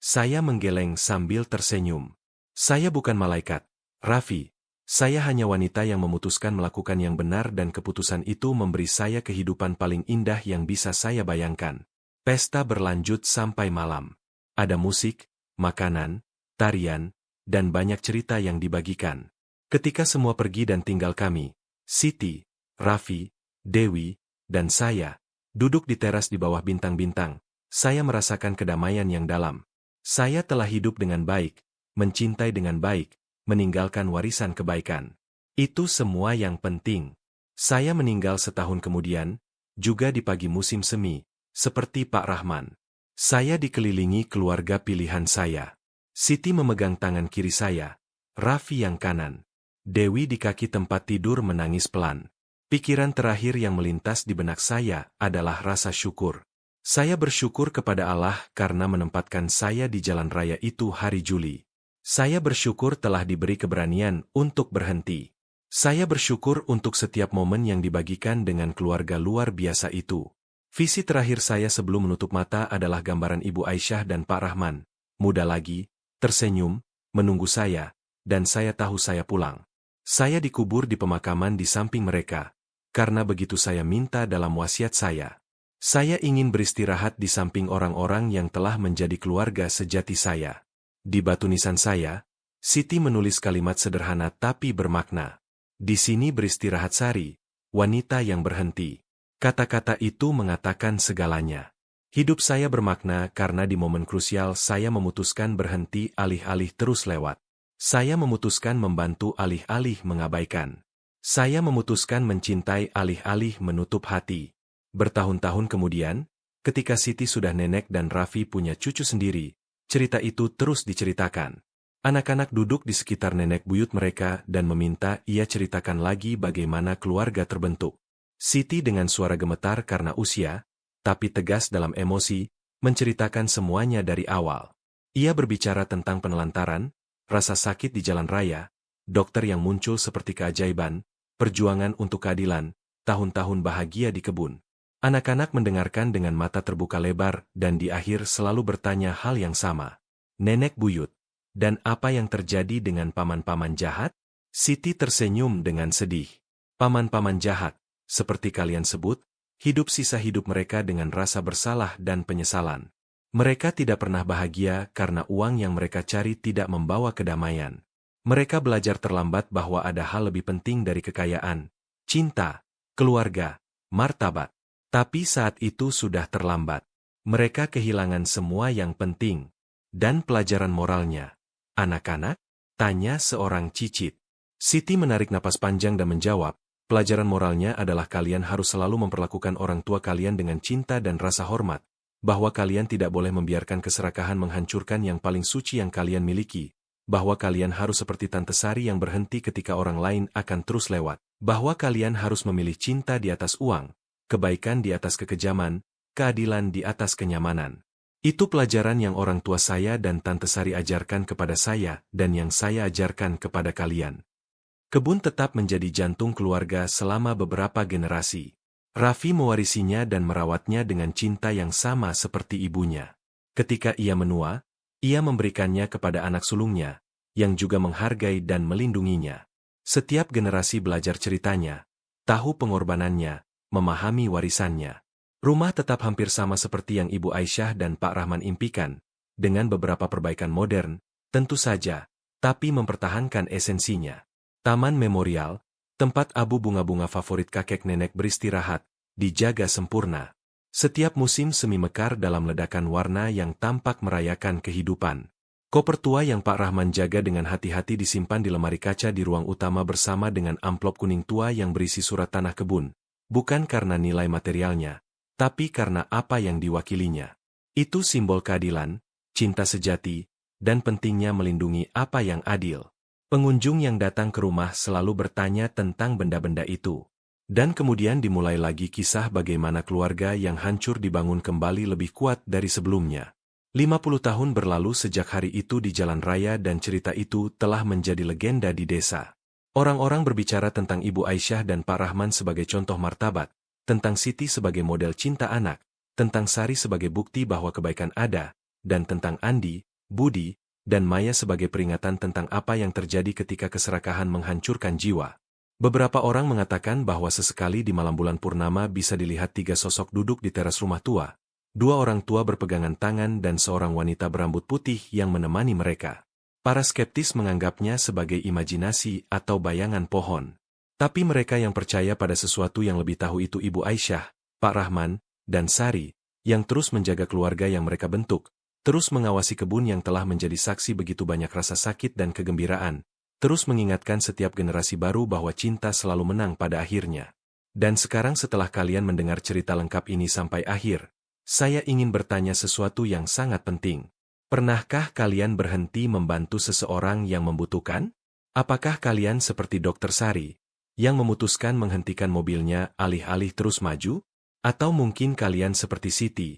Saya menggeleng sambil tersenyum. Saya bukan malaikat, Raffi. Saya hanya wanita yang memutuskan melakukan yang benar dan keputusan itu memberi saya kehidupan paling indah yang bisa saya bayangkan. Pesta berlanjut sampai malam. Ada musik, makanan, tarian, dan banyak cerita yang dibagikan. Ketika semua pergi dan tinggal kami, Siti, Raffi, Dewi, dan saya, duduk di teras di bawah bintang-bintang, saya merasakan kedamaian yang dalam. Saya telah hidup dengan baik, mencintai dengan baik, meninggalkan warisan kebaikan. Itu semua yang penting. Saya meninggal setahun kemudian, juga di pagi musim semi, seperti Pak Rahman. Saya dikelilingi keluarga pilihan saya. Siti memegang tangan kiri saya, Raffi yang kanan. Dewi di kaki tempat tidur menangis pelan. Pikiran terakhir yang melintas di benak saya adalah rasa syukur. Saya bersyukur kepada Allah karena menempatkan saya di jalan raya itu hari Juli. Saya bersyukur telah diberi keberanian untuk berhenti. Saya bersyukur untuk setiap momen yang dibagikan dengan keluarga luar biasa itu. Visi terakhir saya sebelum menutup mata adalah gambaran Ibu Aisyah dan Pak Rahman, muda lagi, tersenyum, menunggu saya, dan saya tahu saya pulang. Saya dikubur di pemakaman di samping mereka, karena begitu saya minta dalam wasiat saya. Saya ingin beristirahat di samping orang-orang yang telah menjadi keluarga sejati saya. Di batu nisan saya, Siti menulis kalimat sederhana tapi bermakna. Di sini beristirahat Sari, wanita yang berhenti. Kata-kata itu mengatakan segalanya. Hidup saya bermakna karena di momen krusial saya memutuskan berhenti alih-alih terus lewat. Saya memutuskan membantu alih-alih mengabaikan. Saya memutuskan mencintai alih-alih menutup hati. Bertahun-tahun kemudian, ketika Siti sudah nenek dan Raffi punya cucu sendiri, cerita itu terus diceritakan. Anak-anak duduk di sekitar nenek buyut mereka dan meminta ia ceritakan lagi bagaimana keluarga terbentuk. Siti dengan suara gemetar karena usia, tapi tegas dalam emosi, menceritakan semuanya dari awal. Ia berbicara tentang penelantaran, rasa sakit di jalan raya, dokter yang muncul seperti keajaiban, perjuangan untuk keadilan, tahun-tahun bahagia di kebun. Anak-anak mendengarkan dengan mata terbuka lebar dan di akhir selalu bertanya hal yang sama. Nenek buyut. Dan apa yang terjadi dengan paman-paman jahat? Siti tersenyum dengan sedih. Paman-paman jahat, seperti kalian sebut, hidup sisa hidup mereka dengan rasa bersalah dan penyesalan. Mereka tidak pernah bahagia karena uang yang mereka cari tidak membawa kedamaian. Mereka belajar terlambat bahwa ada hal lebih penting dari kekayaan, cinta, keluarga, martabat. Tapi saat itu sudah terlambat. Mereka kehilangan semua yang penting. Dan pelajaran moralnya. Anak-anak? Tanya seorang cicit. Siti menarik napas panjang dan menjawab, pelajaran moralnya adalah kalian harus selalu memperlakukan orang tua kalian dengan cinta dan rasa hormat, bahwa kalian tidak boleh membiarkan keserakahan menghancurkan yang paling suci yang kalian miliki, bahwa kalian harus seperti Tante Sari yang berhenti ketika orang lain akan terus lewat, bahwa kalian harus memilih cinta di atas uang, kebaikan di atas kekejaman, keadilan di atas kenyamanan. Itu pelajaran yang orang tua saya dan Tante Sari ajarkan kepada saya dan yang saya ajarkan kepada kalian. Kebun tetap menjadi jantung keluarga selama beberapa generasi. Raffi mewarisinya dan merawatnya dengan cinta yang sama seperti ibunya. Ketika ia menua, ia memberikannya kepada anak sulungnya, yang juga menghargai dan melindunginya. Setiap generasi belajar ceritanya, tahu pengorbanannya, memahami warisannya. Rumah tetap hampir sama seperti yang Ibu Aisyah dan Pak Rahman impikan, dengan beberapa perbaikan modern, tentu saja, tapi mempertahankan esensinya. Taman memorial, tempat abu bunga-bunga favorit kakek nenek beristirahat, dijaga sempurna. Setiap musim semi mekar dalam ledakan warna yang tampak merayakan kehidupan. Koper tua yang Pak Rahman jaga dengan hati-hati disimpan di lemari kaca di ruang utama bersama dengan amplop kuning tua yang berisi surat tanah kebun, bukan karena nilai materialnya, tapi karena apa yang diwakilinya. Itu simbol keadilan, cinta sejati, dan pentingnya melindungi apa yang adil. Pengunjung yang datang ke rumah selalu bertanya tentang benda-benda itu. Dan kemudian dimulai lagi kisah bagaimana keluarga yang hancur dibangun kembali lebih kuat dari sebelumnya. 50 tahun berlalu sejak hari itu di jalan raya dan cerita itu telah menjadi legenda di desa. Orang-orang berbicara tentang Ibu Aisyah dan Pak Rahman sebagai contoh martabat, tentang Siti sebagai model cinta anak, tentang Sari sebagai bukti bahwa kebaikan ada, dan tentang Andi, Budi, dan Maya sebagai peringatan tentang apa yang terjadi ketika keserakahan menghancurkan jiwa. Beberapa orang mengatakan bahwa sesekali di malam bulan purnama bisa dilihat 3 sosok duduk di teras rumah tua, 2 orang tua berpegangan tangan dan seorang wanita berambut putih yang menemani mereka. Para skeptis menganggapnya sebagai imajinasi atau bayangan pohon. Tapi mereka yang percaya pada sesuatu yang lebih tahu itu Ibu Aisyah, Pak Rahman, dan Sari, yang terus menjaga keluarga yang mereka bentuk, terus mengawasi kebun yang telah menjadi saksi begitu banyak rasa sakit dan kegembiraan, terus mengingatkan setiap generasi baru bahwa cinta selalu menang pada akhirnya. Dan sekarang setelah kalian mendengar cerita lengkap ini sampai akhir, saya ingin bertanya sesuatu yang sangat penting. Pernahkah kalian berhenti membantu seseorang yang membutuhkan? Apakah kalian seperti Dokter Sari, yang memutuskan menghentikan mobilnya alih-alih terus maju? Atau mungkin kalian seperti Siti,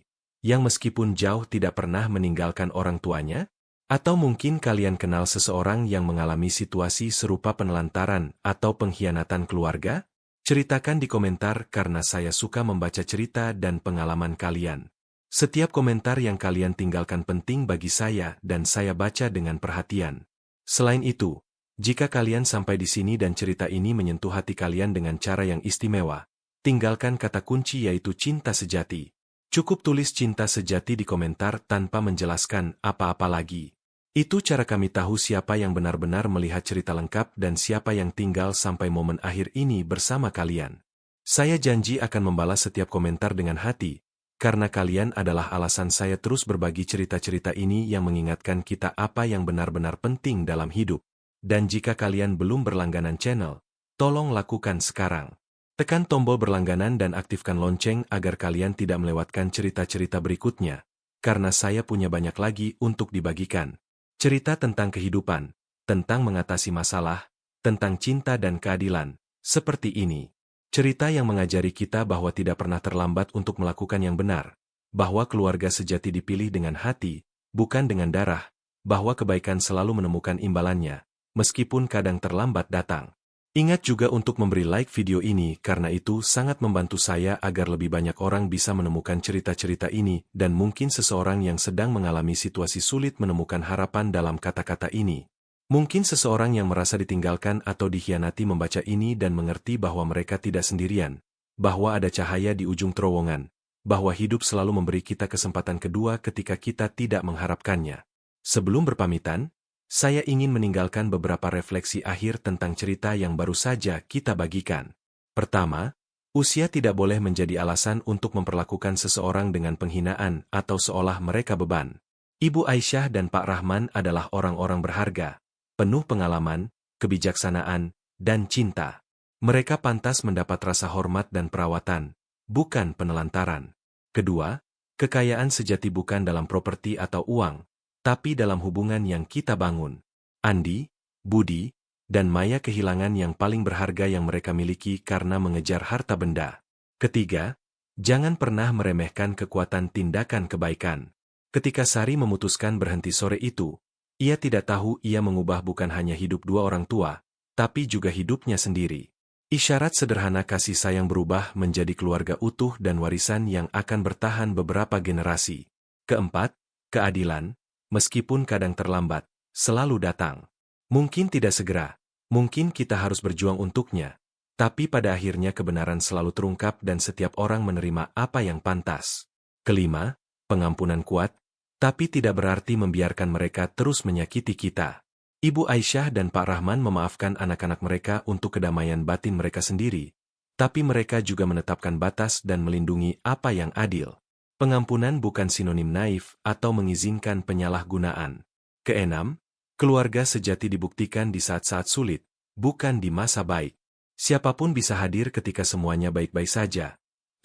yang meskipun jauh tidak pernah meninggalkan orang tuanya? Atau mungkin kalian kenal seseorang yang mengalami situasi serupa penelantaran atau pengkhianatan keluarga? Ceritakan di komentar karena saya suka membaca cerita dan pengalaman kalian. Setiap komentar yang kalian tinggalkan penting bagi saya dan saya baca dengan perhatian. Selain itu, jika kalian sampai di sini dan cerita ini menyentuh hati kalian dengan cara yang istimewa, tinggalkan kata kunci yaitu cinta sejati. Cukup tulis cinta sejati di komentar tanpa menjelaskan apa-apa lagi. Itu cara kami tahu siapa yang benar-benar melihat cerita lengkap dan siapa yang tinggal sampai momen akhir ini bersama kalian. Saya janji akan membalas setiap komentar dengan hati, karena kalian adalah alasan saya terus berbagi cerita-cerita ini yang mengingatkan kita apa yang benar-benar penting dalam hidup. Dan jika kalian belum berlangganan channel, tolong lakukan sekarang. Tekan tombol berlangganan dan aktifkan lonceng agar kalian tidak melewatkan cerita-cerita berikutnya, karena saya punya banyak lagi untuk dibagikan. Cerita tentang kehidupan, tentang mengatasi masalah, tentang cinta dan keadilan, seperti ini. Cerita yang mengajari kita bahwa tidak pernah terlambat untuk melakukan yang benar, bahwa keluarga sejati dipilih dengan hati, bukan dengan darah, bahwa kebaikan selalu menemukan imbalannya, meskipun kadang terlambat datang. Ingat juga untuk memberi like video ini karena itu sangat membantu saya agar lebih banyak orang bisa menemukan cerita-cerita ini dan mungkin seseorang yang sedang mengalami situasi sulit menemukan harapan dalam kata-kata ini. Mungkin seseorang yang merasa ditinggalkan atau dikhianati membaca ini dan mengerti bahwa mereka tidak sendirian, bahwa ada cahaya di ujung terowongan, bahwa hidup selalu memberi kita kesempatan kedua ketika kita tidak mengharapkannya. Sebelum berpamitan, saya ingin meninggalkan beberapa refleksi akhir tentang cerita yang baru saja kita bagikan. Pertama, usia tidak boleh menjadi alasan untuk memperlakukan seseorang dengan penghinaan atau seolah mereka beban. Ibu Aisyah dan Pak Rahman adalah orang-orang berharga, penuh pengalaman, kebijaksanaan, dan cinta. Mereka pantas mendapat rasa hormat dan perawatan, bukan penelantaran. Kedua, kekayaan sejati bukan dalam properti atau uang, tapi dalam hubungan yang kita bangun. Andi, Budi, dan Maya kehilangan yang paling berharga yang mereka miliki karena mengejar harta benda. Ketiga, jangan pernah meremehkan kekuatan tindakan kebaikan. Ketika Sari memutuskan berhenti sore itu, ia tidak tahu ia mengubah bukan hanya hidup dua orang tua, tapi juga hidupnya sendiri. Isyarat sederhana kasih sayang berubah menjadi keluarga utuh dan warisan yang akan bertahan beberapa generasi. Keempat, keadilan, meskipun kadang terlambat, selalu datang. Mungkin tidak segera, mungkin kita harus berjuang untuknya, tapi pada akhirnya kebenaran selalu terungkap dan setiap orang menerima apa yang pantas. Kelima, pengampunan kuat, tapi tidak berarti membiarkan mereka terus menyakiti kita. Ibu Aisyah dan Pak Rahman memaafkan anak-anak mereka untuk kedamaian batin mereka sendiri, tapi mereka juga menetapkan batas dan melindungi apa yang adil. Pengampunan bukan sinonim naif atau mengizinkan penyalahgunaan. Keenam, keluarga sejati dibuktikan di saat-saat sulit, bukan di masa baik. Siapapun bisa hadir ketika semuanya baik-baik saja,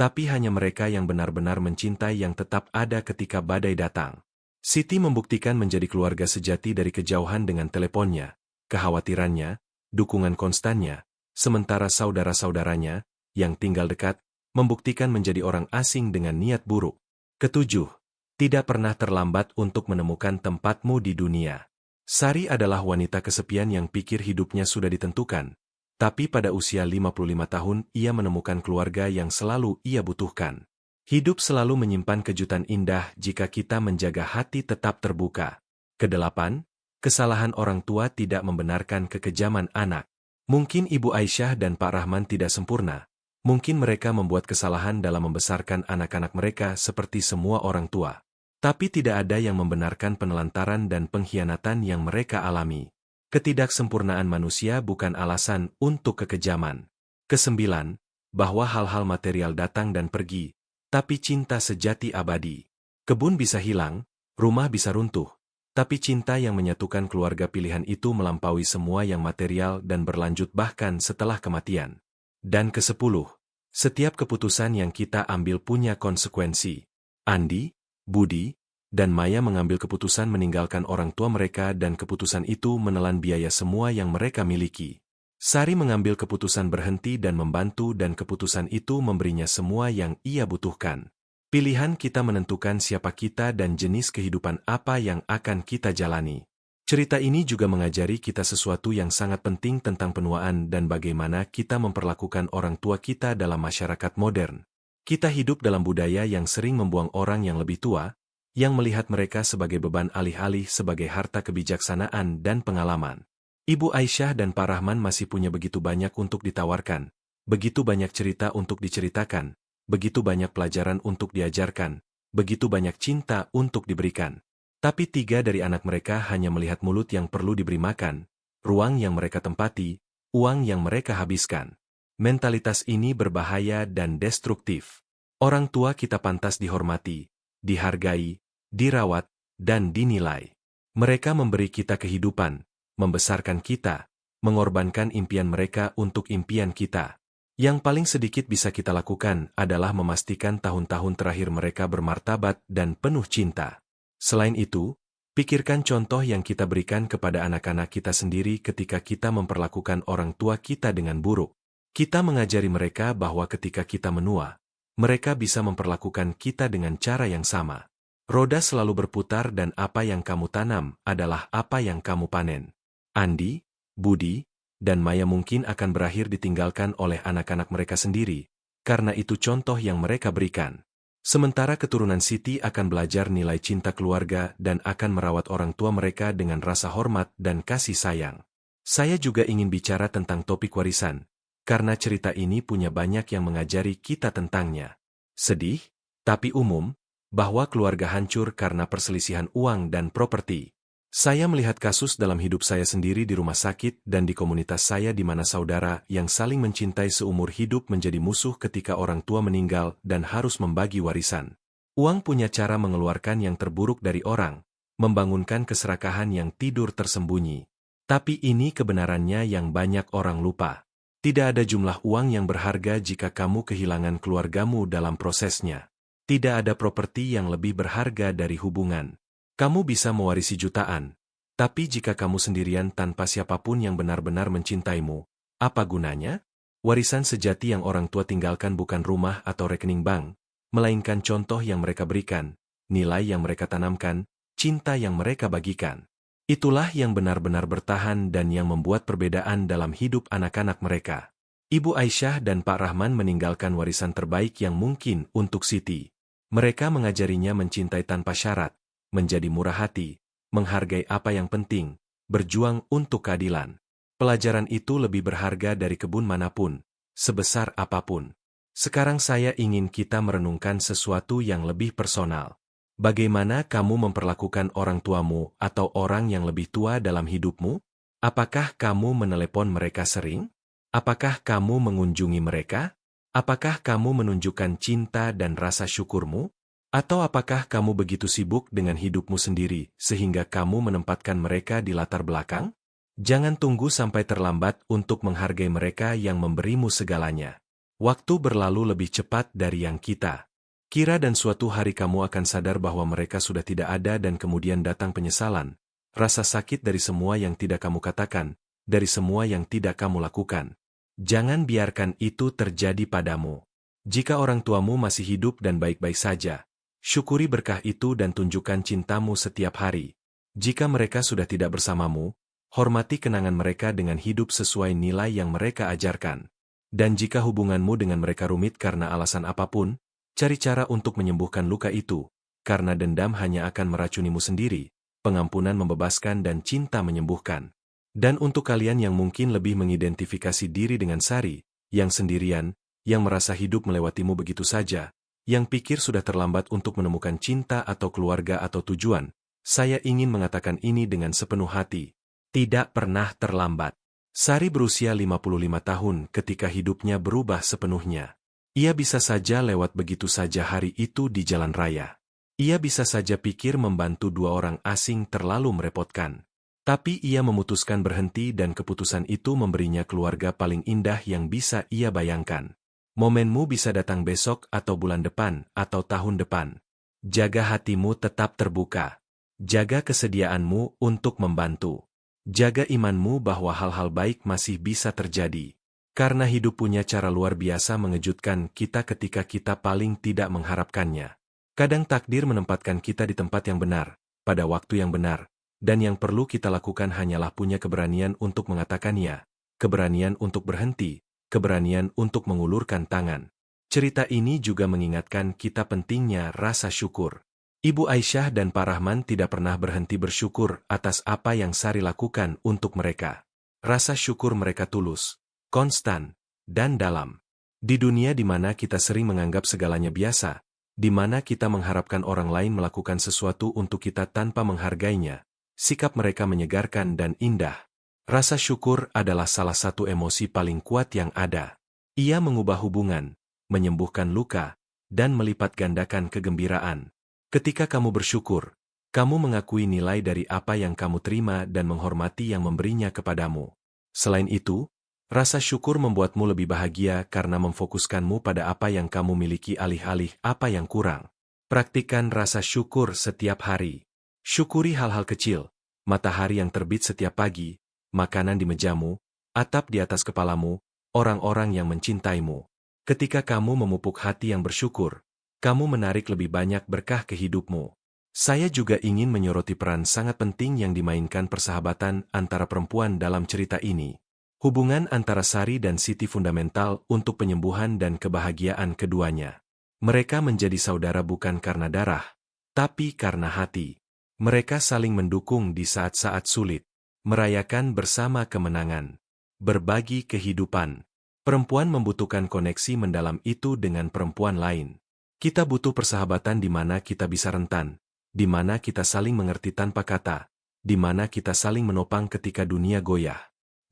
tapi hanya mereka yang benar-benar mencintai yang tetap ada ketika badai datang. Siti membuktikan menjadi keluarga sejati dari kejauhan dengan teleponnya, kekhawatirannya, dukungan konstannya, sementara saudara-saudaranya, yang tinggal dekat, membuktikan menjadi orang asing dengan niat buruk. Ketujuh, tidak pernah terlambat untuk menemukan tempatmu di dunia. Sari adalah wanita kesepian yang pikir hidupnya sudah ditentukan, tapi pada usia 55 tahun ia menemukan keluarga yang selalu ia butuhkan. Hidup selalu menyimpan kejutan indah jika kita menjaga hati tetap terbuka. Kedelapan, kesalahan orang tua tidak membenarkan kekejaman anak. Mungkin Ibu Aisyah dan Pak Rahman tidak sempurna. Mungkin mereka membuat kesalahan dalam membesarkan anak-anak mereka seperti semua orang tua. Tapi tidak ada yang membenarkan penelantaran dan pengkhianatan yang mereka alami. Ketidaksempurnaan manusia bukan alasan untuk kekejaman. Kesembilan, bahwa hal-hal material datang dan pergi, tapi cinta sejati abadi. Kebun bisa hilang, rumah bisa runtuh, tapi cinta yang menyatukan keluarga pilihan itu melampaui semua yang material dan berlanjut bahkan setelah kematian. Dan kesepuluh, setiap keputusan yang kita ambil punya konsekuensi. Andi, Budi, dan Maya mengambil keputusan meninggalkan orang tua mereka dan keputusan itu menelan biaya semua yang mereka miliki. Sari mengambil keputusan berhenti dan membantu dan keputusan itu memberinya semua yang ia butuhkan. Pilihan kita menentukan siapa kita dan jenis kehidupan apa yang akan kita jalani. Cerita ini juga mengajari kita sesuatu yang sangat penting tentang penuaan dan bagaimana kita memperlakukan orang tua kita dalam masyarakat modern. Kita hidup dalam budaya yang sering membuang orang yang lebih tua, yang melihat mereka sebagai beban alih-alih sebagai harta kebijaksanaan dan pengalaman. Ibu Aisyah dan Pak Rahman masih punya begitu banyak untuk ditawarkan, begitu banyak cerita untuk diceritakan, begitu banyak pelajaran untuk diajarkan, begitu banyak cinta untuk diberikan. Tapi 3 dari anak mereka hanya melihat mulut yang perlu diberi makan, ruang yang mereka tempati, uang yang mereka habiskan. Mentalitas ini berbahaya dan destruktif. Orang tua kita pantas dihormati, dihargai, dirawat, dan dinilai. Mereka memberi kita kehidupan, membesarkan kita, mengorbankan impian mereka untuk impian kita. Yang paling sedikit bisa kita lakukan adalah memastikan tahun-tahun terakhir mereka bermartabat dan penuh cinta. Selain itu, pikirkan contoh yang kita berikan kepada anak-anak kita sendiri ketika kita memperlakukan orang tua kita dengan buruk. Kita mengajari mereka bahwa ketika kita menua, mereka bisa memperlakukan kita dengan cara yang sama. Roda selalu berputar dan apa yang kamu tanam adalah apa yang kamu panen. Andi, Budi, dan Maya mungkin akan berakhir ditinggalkan oleh anak-anak mereka sendiri, karena itu contoh yang mereka berikan. Sementara keturunan Siti akan belajar nilai cinta keluarga dan akan merawat orang tua mereka dengan rasa hormat dan kasih sayang. Saya juga ingin bicara tentang topik warisan, karena cerita ini punya banyak yang mengajari kita tentangnya. Sedih, tapi umum, bahwa keluarga hancur karena perselisihan uang dan properti. Saya melihat kasus dalam hidup saya sendiri di rumah sakit dan di komunitas saya di mana saudara yang saling mencintai seumur hidup menjadi musuh ketika orang tua meninggal dan harus membagi warisan. Uang punya cara mengeluarkan yang terburuk dari orang, membangunkan keserakahan yang tidur tersembunyi. Tapi ini kebenarannya yang banyak orang lupa. Tidak ada jumlah uang yang berharga jika kamu kehilangan keluargamu dalam prosesnya. Tidak ada properti yang lebih berharga dari hubungan. Kamu bisa mewarisi jutaan, tapi jika kamu sendirian tanpa siapapun yang benar-benar mencintaimu, apa gunanya? Warisan sejati yang orang tua tinggalkan bukan rumah atau rekening bank, melainkan contoh yang mereka berikan, nilai yang mereka tanamkan, cinta yang mereka bagikan. Itulah yang benar-benar bertahan dan yang membuat perbedaan dalam hidup anak-anak mereka. Ibu Aisyah dan Pak Rahman meninggalkan warisan terbaik yang mungkin untuk Siti. Mereka mengajarinya mencintai tanpa syarat, menjadi murah hati, menghargai apa yang penting, berjuang untuk keadilan. Pelajaran itu lebih berharga dari kebun manapun, sebesar apapun. Sekarang saya ingin kita merenungkan sesuatu yang lebih personal. Bagaimana kamu memperlakukan orang tuamu atau orang yang lebih tua dalam hidupmu? Apakah kamu menelepon mereka sering? Apakah kamu mengunjungi mereka? Apakah kamu menunjukkan cinta dan rasa syukurmu? Atau apakah kamu begitu sibuk dengan hidupmu sendiri sehingga kamu menempatkan mereka di latar belakang? Jangan tunggu sampai terlambat untuk menghargai mereka yang memberimu segalanya. Waktu berlalu lebih cepat dari yang kita kira dan suatu hari kamu akan sadar bahwa mereka sudah tidak ada dan kemudian datang penyesalan, rasa sakit dari semua yang tidak kamu katakan, dari semua yang tidak kamu lakukan. Jangan biarkan itu terjadi padamu. Jika orang tuamu masih hidup dan baik-baik saja, syukuri berkah itu dan tunjukkan cintamu setiap hari. Jika mereka sudah tidak bersamamu, hormati kenangan mereka dengan hidup sesuai nilai yang mereka ajarkan. Dan jika hubunganmu dengan mereka rumit karena alasan apapun, cari cara untuk menyembuhkan luka itu, karena dendam hanya akan meracunimu sendiri, pengampunan membebaskan dan cinta menyembuhkan. Dan untuk kalian yang mungkin lebih mengidentifikasi diri dengan Sari, yang sendirian, yang merasa hidup melewatimu begitu saja, yang pikir sudah terlambat untuk menemukan cinta atau keluarga atau tujuan, saya ingin mengatakan ini dengan sepenuh hati. Tidak pernah terlambat. Sari berusia 55 tahun ketika hidupnya berubah sepenuhnya. Ia bisa saja lewat begitu saja hari itu di jalan raya. Ia bisa saja pikir membantu dua orang asing terlalu merepotkan. Tapi ia memutuskan berhenti dan keputusan itu memberinya keluarga paling indah yang bisa ia bayangkan. Momenmu bisa datang besok atau bulan depan atau tahun depan. Jaga hatimu tetap terbuka. Jaga kesediaanmu untuk membantu. Jaga imanmu bahwa hal-hal baik masih bisa terjadi. Karena hidup punya cara luar biasa mengejutkan kita ketika kita paling tidak mengharapkannya. Kadang takdir menempatkan kita di tempat yang benar, pada waktu yang benar, dan yang perlu kita lakukan hanyalah punya keberanian untuk mengatakannya, keberanian untuk berhenti, keberanian untuk mengulurkan tangan. Cerita ini juga mengingatkan kita pentingnya rasa syukur. Ibu Aisyah dan Pak Rahman tidak pernah berhenti bersyukur atas apa yang Sari lakukan untuk mereka. Rasa syukur mereka tulus, konstan, dan dalam. Di dunia di mana kita sering menganggap segalanya biasa, di mana kita mengharapkan orang lain melakukan sesuatu untuk kita tanpa menghargainya, sikap mereka menyegarkan dan indah. Rasa syukur adalah salah satu emosi paling kuat yang ada. Ia mengubah hubungan, menyembuhkan luka, dan melipat gandakan kegembiraan. Ketika kamu bersyukur, kamu mengakui nilai dari apa yang kamu terima dan menghormati yang memberinya kepadamu. Selain itu, rasa syukur membuatmu lebih bahagia karena memfokuskanmu pada apa yang kamu miliki alih-alih apa yang kurang. Praktikkan rasa syukur setiap hari. Syukuri hal-hal kecil, matahari yang terbit setiap pagi, makanan di mejamu, atap di atas kepalamu, orang-orang yang mencintaimu. Ketika kamu memupuk hati yang bersyukur, kamu menarik lebih banyak berkah ke hidupmu. Saya juga ingin menyoroti peran sangat penting yang dimainkan persahabatan antara perempuan dalam cerita ini. Hubungan antara Sari dan Siti fundamental untuk penyembuhan dan kebahagiaan keduanya. Mereka menjadi saudara bukan karena darah, tapi karena hati. Mereka saling mendukung di saat-saat sulit, merayakan bersama kemenangan, berbagi kehidupan. Perempuan membutuhkan koneksi mendalam itu dengan perempuan lain. Kita butuh persahabatan di mana kita bisa rentan, di mana kita saling mengerti tanpa kata, di mana kita saling menopang ketika dunia goyah.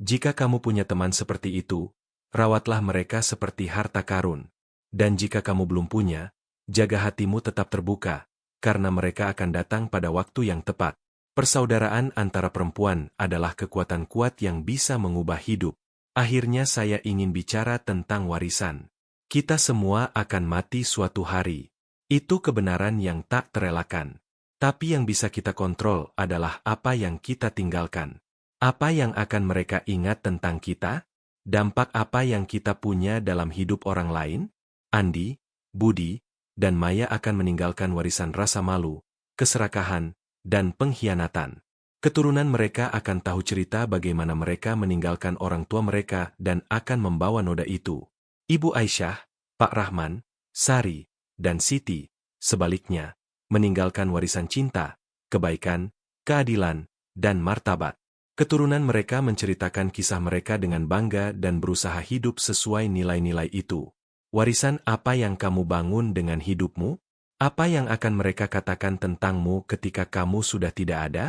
Jika kamu punya teman seperti itu, rawatlah mereka seperti harta karun. Dan jika kamu belum punya, jaga hatimu tetap terbuka, karena mereka akan datang pada waktu yang tepat. Persaudaraan antara perempuan adalah kekuatan kuat yang bisa mengubah hidup. Akhirnya saya ingin bicara tentang warisan. Kita semua akan mati suatu hari. Itu kebenaran yang tak terelakkan. Tapi yang bisa kita kontrol adalah apa yang kita tinggalkan. Apa yang akan mereka ingat tentang kita? Dampak apa yang kita punya dalam hidup orang lain? Andi, Budi, dan Maya akan meninggalkan warisan rasa malu, keserakahan, dan pengkhianatan. Keturunan mereka akan tahu cerita bagaimana mereka meninggalkan orang tua mereka dan akan membawa noda itu. Ibu Aisyah, Pak Rahman, Sari, dan Siti, sebaliknya, meninggalkan warisan cinta, kebaikan, keadilan, dan martabat. Keturunan mereka menceritakan kisah mereka dengan bangga dan berusaha hidup sesuai nilai-nilai itu. Warisan apa yang kamu bangun dengan hidupmu? Apa yang akan mereka katakan tentangmu ketika kamu sudah tidak ada?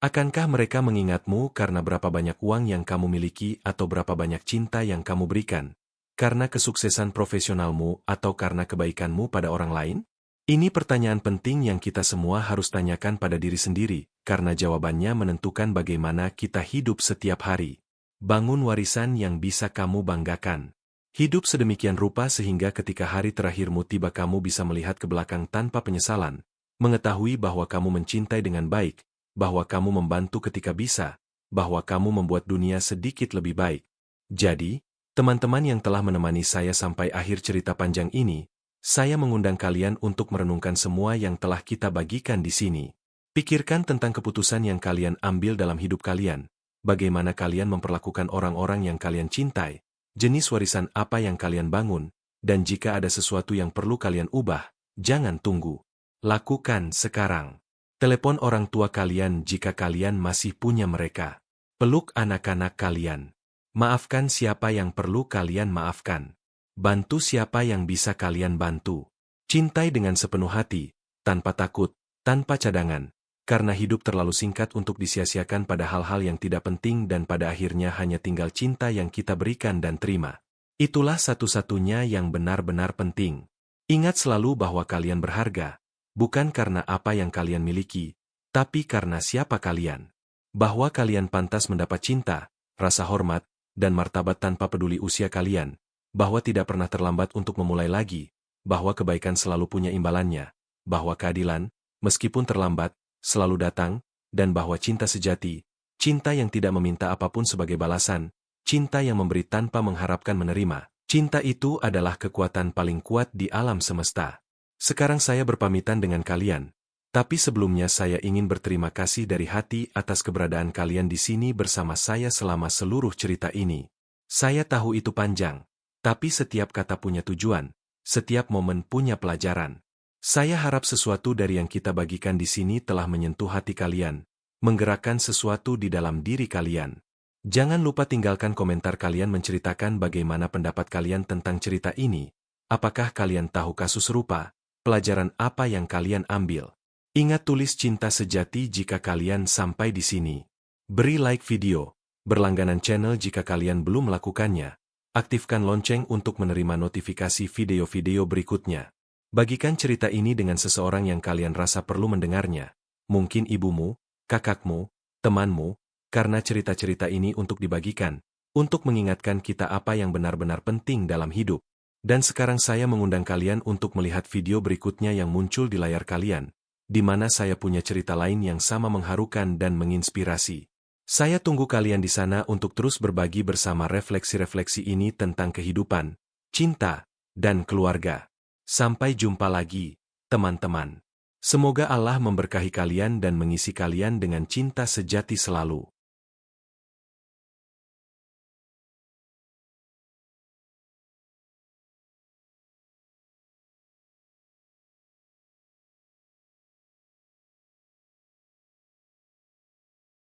Akankah mereka mengingatmu karena berapa banyak uang yang kamu miliki atau berapa banyak cinta yang kamu berikan? Karena kesuksesan profesionalmu atau karena kebaikanmu pada orang lain? Ini pertanyaan penting yang kita semua harus tanyakan pada diri sendiri, karena jawabannya menentukan bagaimana kita hidup setiap hari. Bangun warisan yang bisa kamu banggakan. Hidup sedemikian rupa sehingga ketika hari terakhirmu tiba kamu bisa melihat ke belakang tanpa penyesalan, mengetahui bahwa kamu mencintai dengan baik, bahwa kamu membantu ketika bisa, bahwa kamu membuat dunia sedikit lebih baik. Jadi, teman-teman yang telah menemani saya sampai akhir cerita panjang ini, saya mengundang kalian untuk merenungkan semua yang telah kita bagikan di sini. Pikirkan tentang keputusan yang kalian ambil dalam hidup kalian, bagaimana kalian memperlakukan orang-orang yang kalian cintai, jenis warisan apa yang kalian bangun, dan jika ada sesuatu yang perlu kalian ubah, jangan tunggu. Lakukan sekarang. Telepon orang tua kalian jika kalian masih punya mereka. Peluk anak-anak kalian. Maafkan siapa yang perlu kalian maafkan. Bantu siapa yang bisa kalian bantu. Cintai dengan sepenuh hati, tanpa takut, tanpa cadangan, karena hidup terlalu singkat untuk disia-siakan pada hal-hal yang tidak penting dan pada akhirnya hanya tinggal cinta yang kita berikan dan terima. Itulah satu-satunya yang benar-benar penting. Ingat selalu bahwa kalian berharga, bukan karena apa yang kalian miliki, tapi karena siapa kalian. Bahwa kalian pantas mendapat cinta, rasa hormat, dan martabat tanpa peduli usia kalian, bahwa tidak pernah terlambat untuk memulai lagi, bahwa kebaikan selalu punya imbalannya, bahwa keadilan, meskipun terlambat, selalu datang, dan bahwa cinta sejati, cinta yang tidak meminta apapun sebagai balasan, cinta yang memberi tanpa mengharapkan menerima, cinta itu adalah kekuatan paling kuat di alam semesta. Sekarang saya berpamitan dengan kalian, tapi sebelumnya saya ingin berterima kasih dari hati atas keberadaan kalian di sini bersama saya selama seluruh cerita ini. Saya tahu itu panjang, tapi setiap kata punya tujuan. Setiap momen punya pelajaran. Saya harap sesuatu dari yang kita bagikan di sini telah menyentuh hati kalian, menggerakkan sesuatu di dalam diri kalian. Jangan lupa tinggalkan komentar kalian menceritakan bagaimana pendapat kalian tentang cerita ini. Apakah kalian tahu kasus serupa? Pelajaran apa yang kalian ambil? Ingat tulis cinta sejati jika kalian sampai di sini. Beri like video, berlangganan channel jika kalian belum melakukannya. Aktifkan lonceng untuk menerima notifikasi video-video berikutnya. Bagikan cerita ini dengan seseorang yang kalian rasa perlu mendengarnya. Mungkin ibumu, kakakmu, temanmu, karena cerita-cerita ini untuk dibagikan, untuk mengingatkan kita apa yang benar-benar penting dalam hidup. Dan sekarang saya mengundang kalian untuk melihat video berikutnya yang muncul di layar kalian, di mana saya punya cerita lain yang sama mengharukan dan menginspirasi. Saya tunggu kalian di sana untuk terus berbagi bersama refleksi-refleksi ini tentang kehidupan, cinta, dan keluarga. Sampai jumpa lagi, teman-teman. Semoga Allah memberkahi kalian dan mengisi kalian dengan cinta sejati selalu.